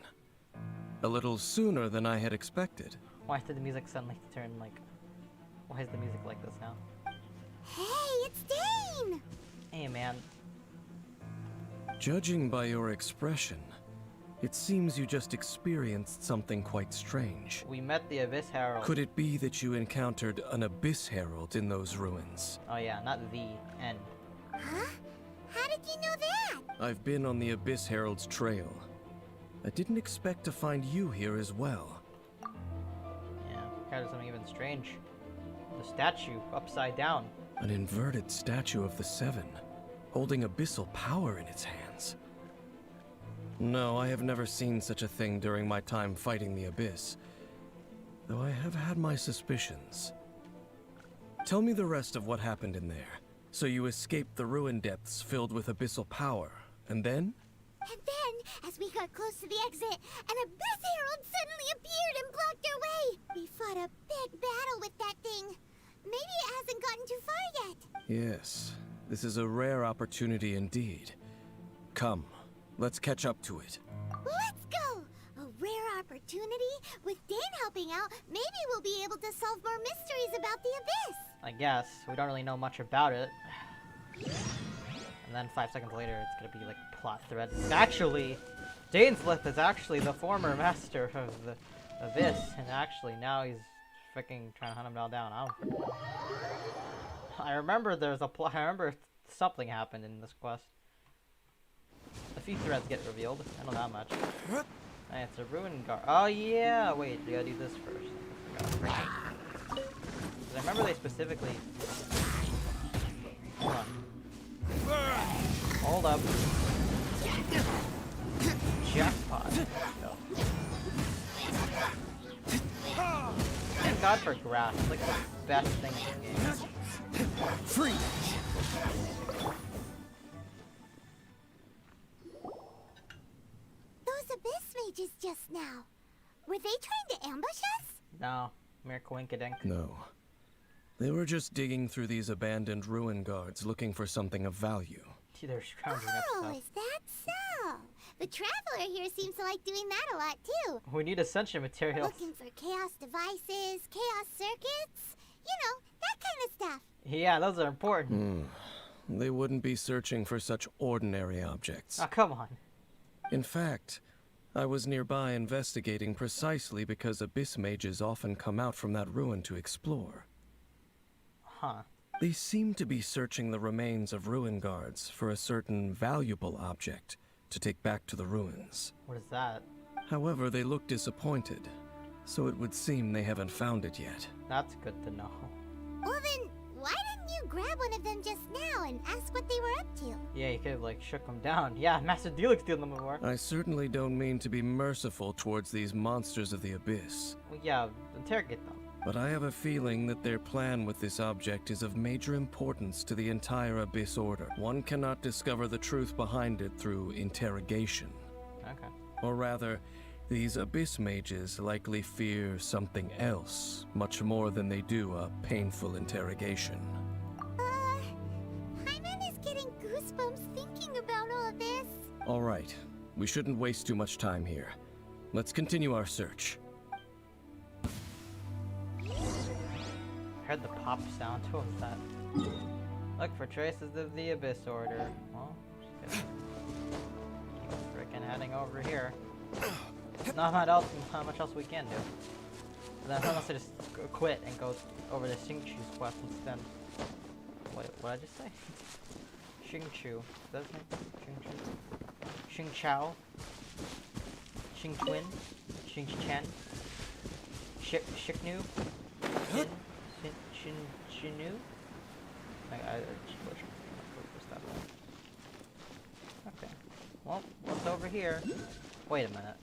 A little sooner than I had expected. Why did the music suddenly turn like... Why is the music like this now? Hey, it's Dane! Hey, man. Judging by your expression, it seems you just experienced something quite strange. We met the Abyss Herald. Could it be that you encountered an Abyss Herald in those ruins? Oh yeah, not the N. Huh? How did you know that? I've been on the Abyss Herald's trail. I didn't expect to find you here as well. Yeah, kind of something even strange. The statue, upside down. An inverted statue of the Seven, holding abyssal power in its hands. No, I have never seen such a thing during my time fighting the Abyss, though I have had my suspicions. Tell me the rest of what happened in there. So you escaped the ruin depths filled with abyssal power, and then? And then, as we got close to the exit, an Abyss Herald suddenly appeared and blocked our way. We fought a big battle with that thing. Maybe it hasn't gotten too far yet. Yes, this is a rare opportunity indeed. Come, let's catch up to it. Let's go! A rare opportunity? With Dane helping out, maybe we'll be able to solve more mysteries about the Abyss. I guess. We don't really know much about it. And then 5 seconds later, it's gonna be like plot thread. Actually, Dainsleif is actually the former master of the Abyss, and actually now he's freaking trying to hunt him all down. I remember there's a plot. I remember something happened in this quest. A few threads get revealed. I know that much. Hey, it's a ruin guard. Oh yeah, wait, you gotta do this first. I remember they specifically. Hold on. Hold up. Jackpot. Thank God for grass. It's like the best thing in the game. Free! Those Abyss mages just now. Were they trying to ambush us? No, mere coinkydink. No. They were just digging through these abandoned ruin guards looking for something of value. They're scrounging up Oh, stuff. is that so? The Traveler here seems to like doing that a lot too. We need ascension materials. Looking for chaos devices, chaos circuits, you know, that kind of stuff. Yeah, those are important. they wouldn't be searching for such ordinary objects. Oh, come on. In fact, I was nearby investigating precisely because abyss mages often come out from that ruin to explore. Huh. They seem to be searching the remains of ruin guards for a certain valuable object to take back to the ruins. What is that? However, they look disappointed, so it would seem they haven't found it yet. That's good to know. Well then, why didn't you grab one of them just now and ask what they were up to? Yeah, you could have like shook them down. Yeah, Master Deluxe stealing them before. I certainly don't mean to be merciful towards these monsters of the abyss. Well, yeah, interrogate them. But I have a feeling that their plan with this object is of major importance to the entire Abyss Order. One cannot discover the truth behind it through interrogation. Okay. Or rather, these Abyss mages likely fear something else, much more than they do a painful interrogation. Paimon is getting goosebumps thinking about all this. All right, we shouldn't waste too much time here. Let's continue our search. Heard the pop sound. What was that? Look for traces of the Abyss Order. Well, just gonna keep frickin' heading over here. Not much else we can do. Then unless I just quit and go over the Xingchu's quest instead. Wait, what did I just say? Xingchu. Is that his name? Xingchu? Xingchao? Xingquin? Xingchen? Shiknu? Shinu? I just pushed that one. Okay. Well, what's over here? Wait a minute.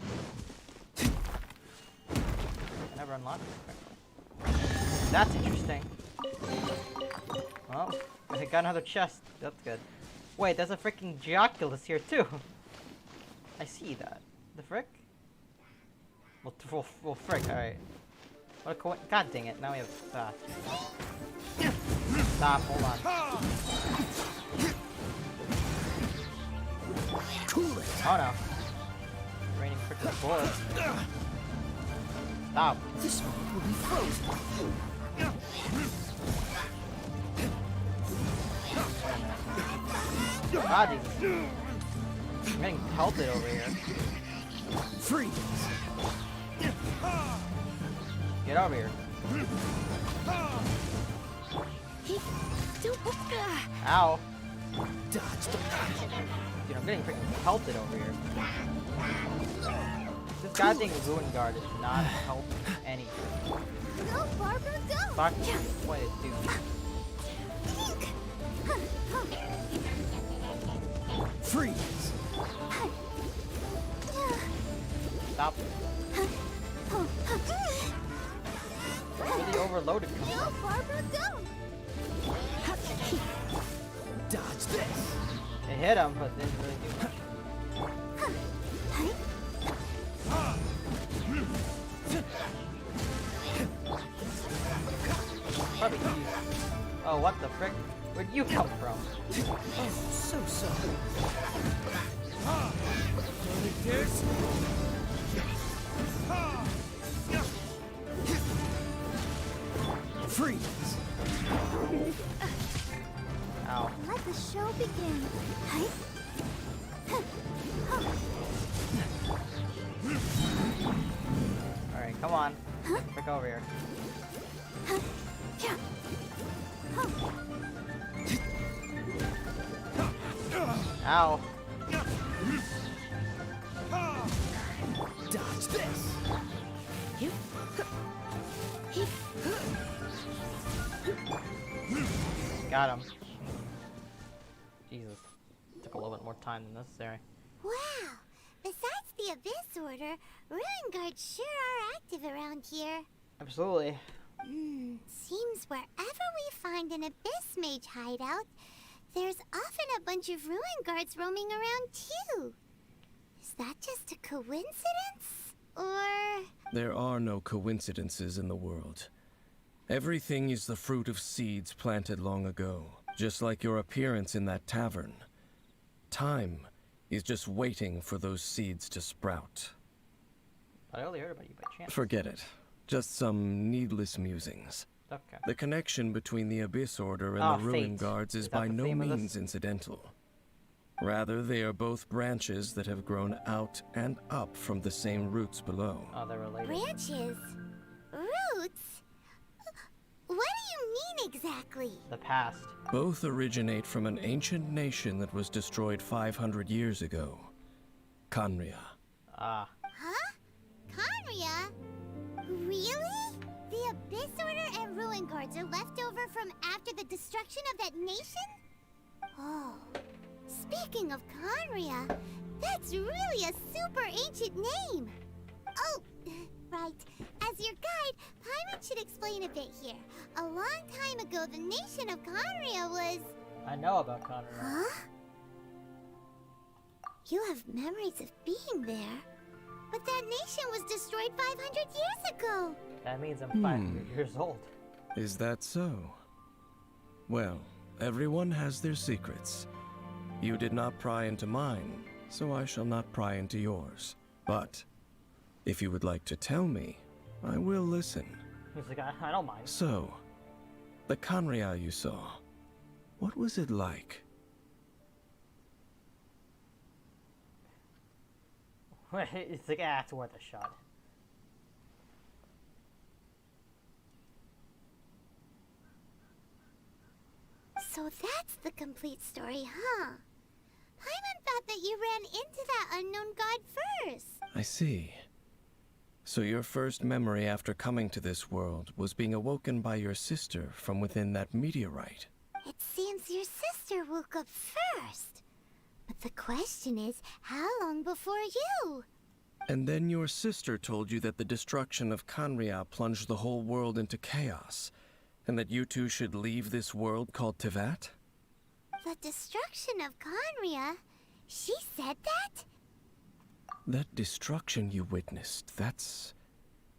I never unlocked it correctly. That's interesting. Well, I got another chest. That's good. Wait, there's a freaking Geoculus here too. I see that. The frick? Well, frick, alright. What a god dang it, now we have Stop, hold on. Oh no. Raining freaking bullets. Stop. This one will be frozen. God, I'm getting pelted over here. Freeze. Get over here. Ow. Dodge the Dude, I'm getting freaking pelted over here. This goddamn ruin guard is not helping anything. Go, Barbara, go! Fuck you. What is dude? freeze. Stop. Really overloaded. Go, Barbara, go! Dodge this. It hit him, but didn't really do much. Probably you. Oh, what the frick? Where'd you come from? Oh, so sorry. Freeze. Ow. Let the show begin. Alright, come on. Frick over here. Ow. Dodge this. Got him. Jesus. Took a little bit more time than necessary. Wow! Besides the Abyss Order, Ruin Guards sure are active around here. Absolutely. Seems wherever we find an Abyss Mage hideout, there's often a bunch of Ruin Guards roaming around too. Is that just a coincidence? Or... There are no coincidences in the world. Everything is the fruit of seeds planted long ago, just like your appearance in that tavern. Time is just waiting for those seeds to sprout. But I only heard about you by chance. Forget it. Just some needless musings. Okay. The connection between the Abyss Order and Ah, the Ruin fate. Guards is Is that by the no theme of this? means incidental. Rather, they are both branches that have grown out and up from the same roots below. Oh, they're related. Branches? Roots? What do you mean exactly? The past. Both originate from an ancient nation that was destroyed 500 years ago. Khaenri'ah. Ah. Huh? Khaenri'ah? Really? The Abyss Order and Ruin Guards are left over from after the destruction of that nation? Oh. Speaking of Khaenri'ah, that's really a super ancient name. Oh, right. As your guide, Paimon should explain a bit here. A long time ago, the nation of Khaenri'ah was... I know about Khaenri'ah. Huh? You have memories of being there. But that nation was destroyed 500 years ago. That means I'm 500 years old. Is that so? Well, everyone has their secrets. You did not pry into mine, so I shall not pry into yours. But if you would like to tell me, I will listen. He's like, I don't mind. So, the Khaenri'ah you saw, what was it like? It's like, it's worth a shot. So that's the complete story, huh? Paimon thought that you ran into that unknown god first. I see. So your first memory after coming to this world was being awoken by your sister from within that meteorite. It seems your sister woke up first. But the question is, how long before you? And then your sister told you that the destruction of Khaenri'ah plunged the whole world into chaos, and that you two should leave this world called Tevat? The destruction of Khaenri'ah? She said that? That destruction you witnessed, that's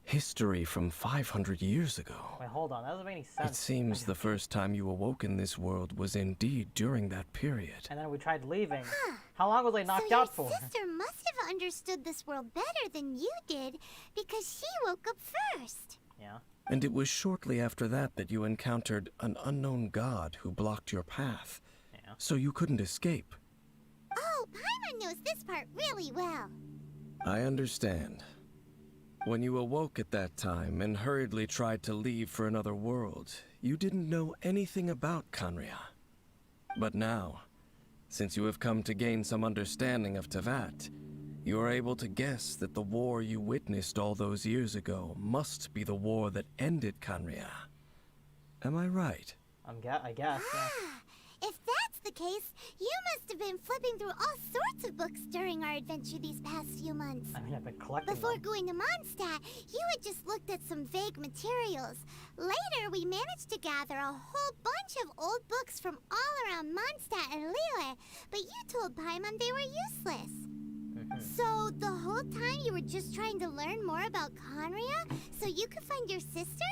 history from 500 years ago. Wait, hold on. That doesn't make any sense. It seems the first time you awoke in this world was indeed during that period. And then we tried leaving. Huh. How long was I knocked so out for? Your sister must have understood this world better than you did, because she woke up first. Yeah. And it was shortly after that that you encountered an unknown god who blocked your path. Yeah. So you couldn't escape. Oh, Paimon knows this part really well. I understand. When you awoke at that time and hurriedly tried to leave for another world, you didn't know anything about Khaenri'ah. But now, since you have come to gain some understanding of Tevat, you are able to guess that the war you witnessed all those years ago must be the war that ended Khaenri'ah. Am I right? I guess, yeah. If that's the case, you must have been flipping through all sorts of books during our adventure these past few months. I mean, I've been collecting Before them. going to Mondstadt, you had just looked at some vague materials. Later, we managed to gather a whole bunch of old books from all around Mondstadt and Liyue, but you told Paimon they were useless. So, the whole time you were just trying to learn more about Khaenri'ah so you could find your sister?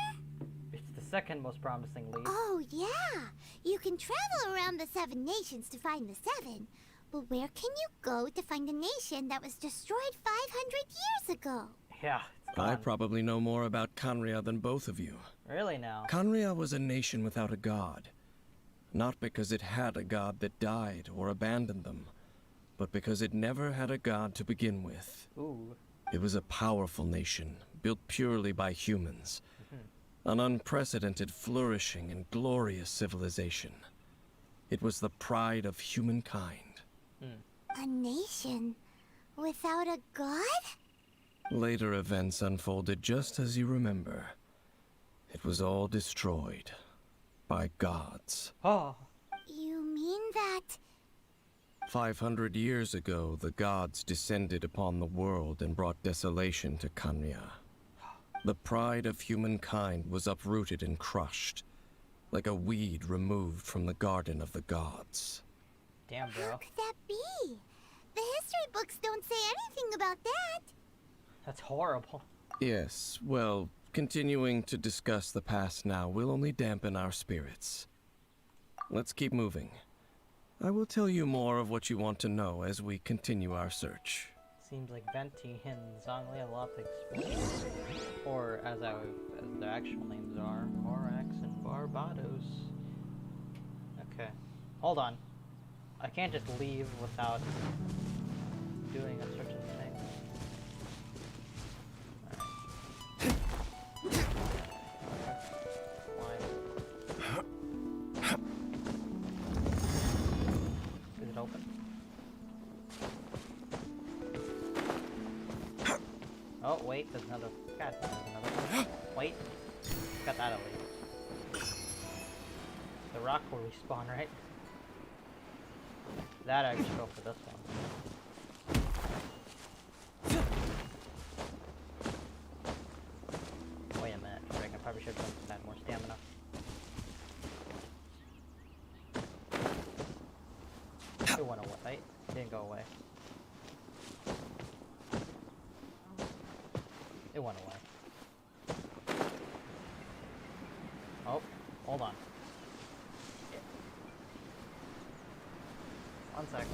It's the second most promising lead. Oh, yeah. You can travel around the 7 nations to find the 7. But where can you go to find a nation that was destroyed 500 years ago? Yeah, it's I gone. probably know more about Khaenri'ah than both of you. Really now? Khaenri'ah was a nation without a god. Not because it had a god that died or abandoned them, but because it never had a god to begin with. Ooh. It was a powerful nation, built purely by humans. An unprecedented, flourishing, and glorious civilization. It was the pride of humankind. A nation without a god? Later events unfolded just as you remember. It was all destroyed by gods. Oh. You mean that... 500 years ago, the gods descended upon the world and brought desolation to Khaenri'ah. The pride of humankind was uprooted and crushed, like a weed removed from the garden of the gods. Damn, How bro. could that be? The history books don't say anything about that. That's horrible. Yes, well, continuing to discuss the past now will only dampen our spirits. Let's keep moving. I will tell you more of what you want to know as we continue our search. Seems like Venti and Zhongli have a lot to explain. Or, as their actual names are, Morax Barbados. Okay. Hold on. I can't just leave without doing a certain thing. Is it open? Oh, wait, there's another. God, there's another one. Wait. Got that at least. The rock will respawn, right? That I should go for this one. Wait a minute, I probably should have had more stamina. It went away. It didn't go away. It went away. Oh, hold on. One sec.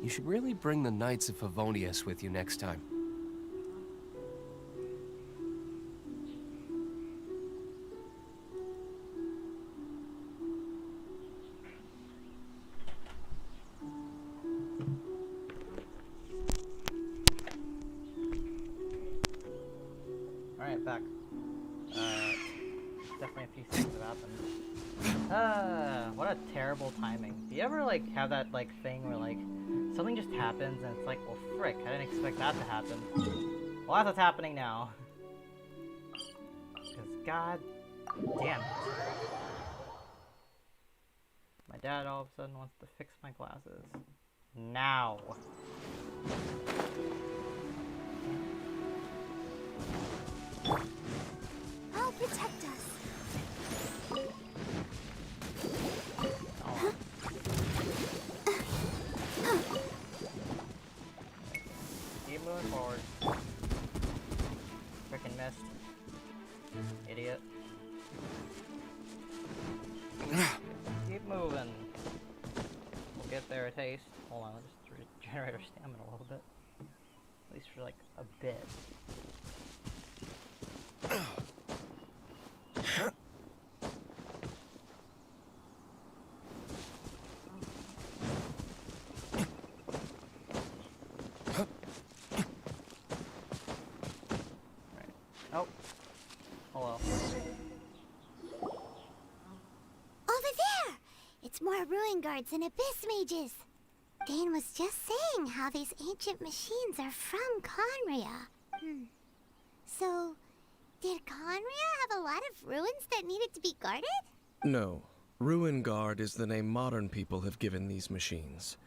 You should really bring the Knights of Favonius with you next time. Alright, back. Definitely a few things have happened. What a terrible timing. Do you ever, like, have that, like, thing where, like, something just happens and it's like, well, frick, I didn't expect that to happen. Well, that's what's happening now. Because, god damn it. My dad all of a sudden wants to fix my glasses. Now. I'll protect us. Oh. Keep moving forward. Frickin' missed. Idiot. Keep moving. We'll get there a taste. Hold on, let's just regenerate our stamina a little bit. At least for like a bit. Oh. Hello. Over there! It's more ruin guards and abyss mages. Dane was just saying how these ancient machines are from Conria. So, did Conria have a lot of ruins that needed to be guarded? No. Ruin Guard is the name modern people have given these machines.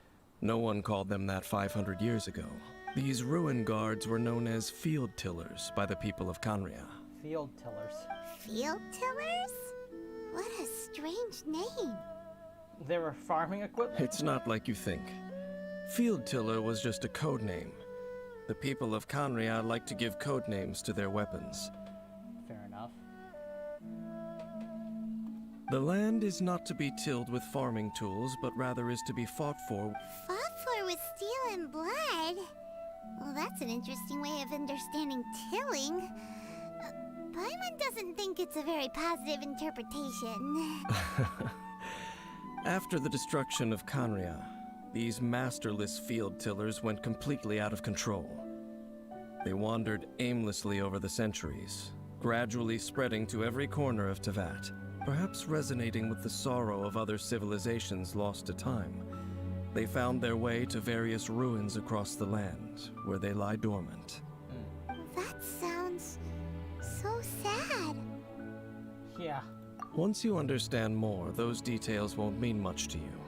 No one called them that 500 years ago. These ruin guards were known as field tillers by the people of Conria. Field tillers. Field tillers? What a strange name. They were farming equipment? It's not like you think. Field tiller was just a code name. The people of Conria like to give code names to their weapons. Fair enough. The land is not to be tilled with farming tools, but rather is to be fought for. Fought for with steel and blood? Well, that's an interesting way of understanding tilling. Paimon doesn't think it's a very positive interpretation. After the destruction of Conria, these masterless field tillers went completely out of control. They wandered aimlessly over the centuries, gradually spreading to every corner of Teyvat. Perhaps resonating with the sorrow of other civilizations lost to time, they found their way to various ruins across the land, where they lie dormant. That sounds so sad. Yeah. Once you understand more, those details won't mean much to you.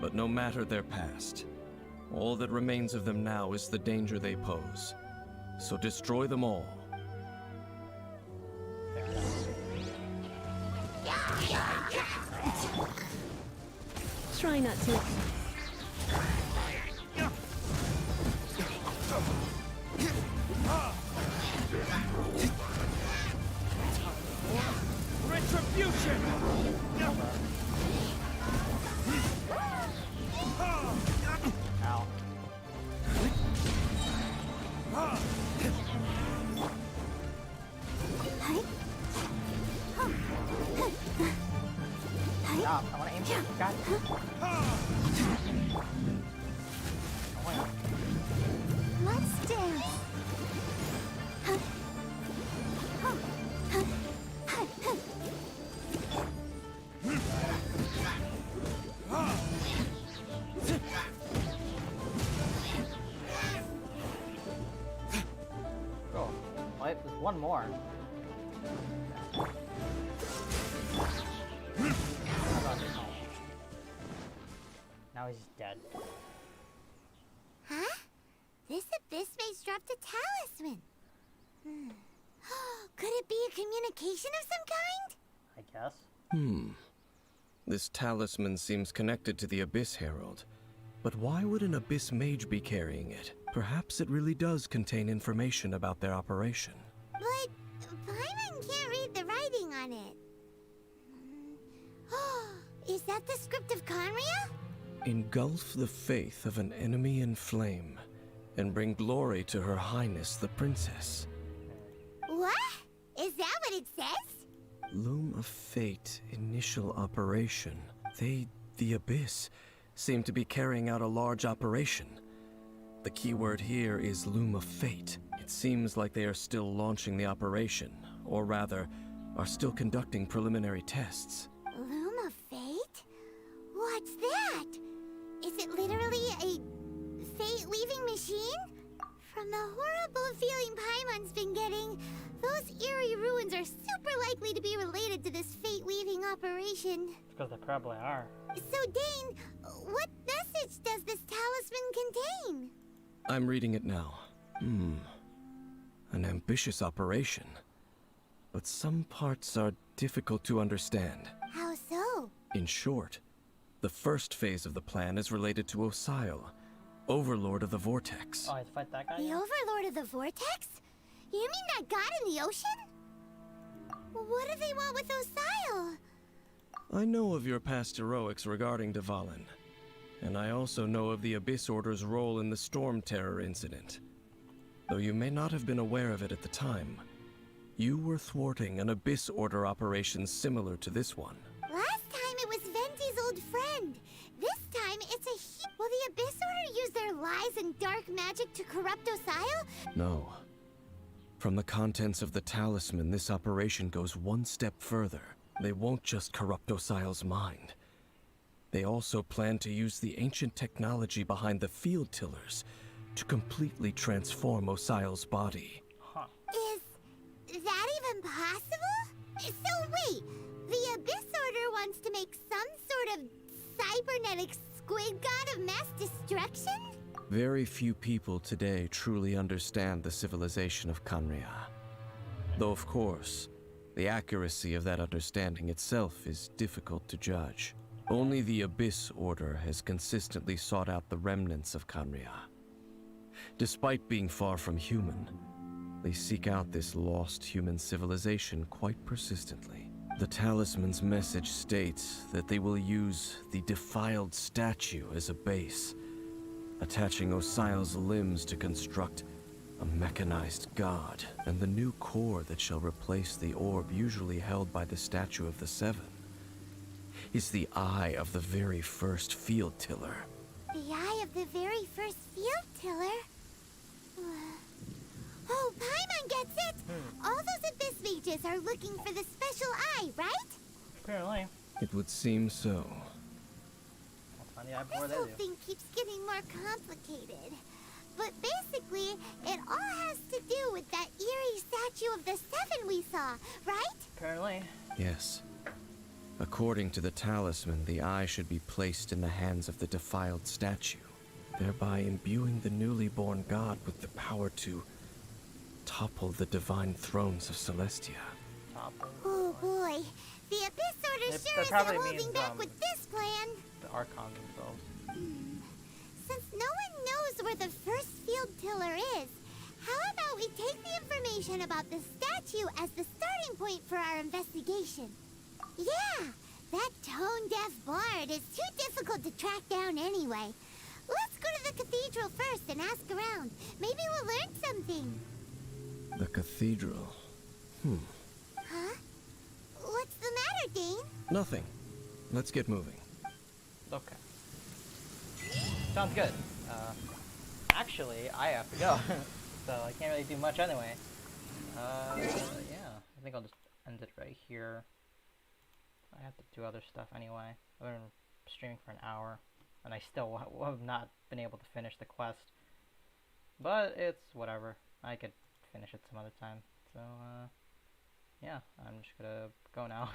But no matter their past, all that remains of them now is the danger they pose. So destroy them all. Fair enough. Try not to. Retribution! Ow. Stop. I want to aim for you. God. Oh my God. Let's dance. Oh, wait, there's one more. How about this? Oh. Now he's dead. Huh? This abyss maze dropped a talisman. Could it be a communication of some kind? I guess. This talisman seems connected to the Abyss Herald. But why would an Abyss Mage be carrying it? Perhaps it really does contain information about their operation. But Paimon can't read the writing on it. Is that the script of Conria? Engulf the faith of an enemy in flame, and bring glory to Her Highness the Princess. What? Is that what it says? Loom of Fate, initial operation. They, the Abyss, seem to be carrying out a large operation. The keyword here is Loom of Fate. It seems like they are still launching the operation, or rather, are still conducting preliminary tests. Loom of Fate? What's that? Is it literally a fate-weaving machine? From the horrible feeling Paimon's been getting, those eerie ruins are super likely to be related to this fate-weaving operation. Because they probably are. So, Dane, what message does this talisman contain? I'm reading it now. An ambitious operation. But some parts are difficult to understand. How so? In short, the first phase of the plan is related to Osile, Overlord of the Vortex. Oh, I have to fight that guy? The now? Overlord of the Vortex? You mean that god in the ocean? What do they want with Osile? I know of your past heroics regarding Dvalin, and I also know of the Abyss Order's role in the Storm Terror incident. Though you may not have been aware of it at the time, you were thwarting an Abyss Order operation similar to this one. Last time it was Venti's old friend. This time it's a Will the Abyss Order use their lies and dark magic to corrupt Osile? No. From the contents of the talisman, this operation goes one step further. They won't just corrupt Osile's mind. They also plan to use the ancient technology behind the field tillers to completely transform Osile's body. Huh. Is that even possible? So wait, the Abyss Order wants to make some sort of cybernetic squid god of mass destruction? Very few people today truly understand the civilization of Conria. Though of course, the accuracy of that understanding itself is difficult to judge. Only the Abyss Order has consistently sought out the remnants of Conria. Despite being far from human, they seek out this lost human civilization quite persistently. The talisman's message states that they will use the defiled statue as a base, attaching Osile's limbs to construct a mechanized god, and the new core that shall replace the orb usually held by the Statue of the Seven is the eye of the very first field tiller. The eye of the very first field tiller? Oh, Paimon gets it! All those Abyss mages are looking for the special eye, right? Apparently. It would seem so. I'll find the eye before This they whole do. thing keeps getting more complicated. But basically, it all has to do with that eerie statue of the Seven we saw, right? Apparently. Yes. According to the talisman, the eye should be placed in the hands of the defiled statue, thereby imbuing the newly born god with the power to topple the divine thrones of Celestia. Oh boy, the Abyss Order It sure isn't probably holding means, back with this plan. The Archons themselves. Since no one knows where the first field pillar is, how about we take the information about the statue as the starting point for our investigation? Yeah, that tone-deaf bard is too difficult to track down anyway. Let's go to the cathedral first and ask around. Maybe we'll learn something. The cathedral. Huh? What's the matter, Dane? Nothing. Let's get moving. Okay. Sounds good. Actually, I have to go. So I can't really do much anyway. Yeah. I think I'll just end it right here. I have to do other stuff anyway. I've been streaming for an hour, and I still have not been able to finish the quest. But it's whatever. I could finish it some other time. So, yeah, I'm just gonna go now.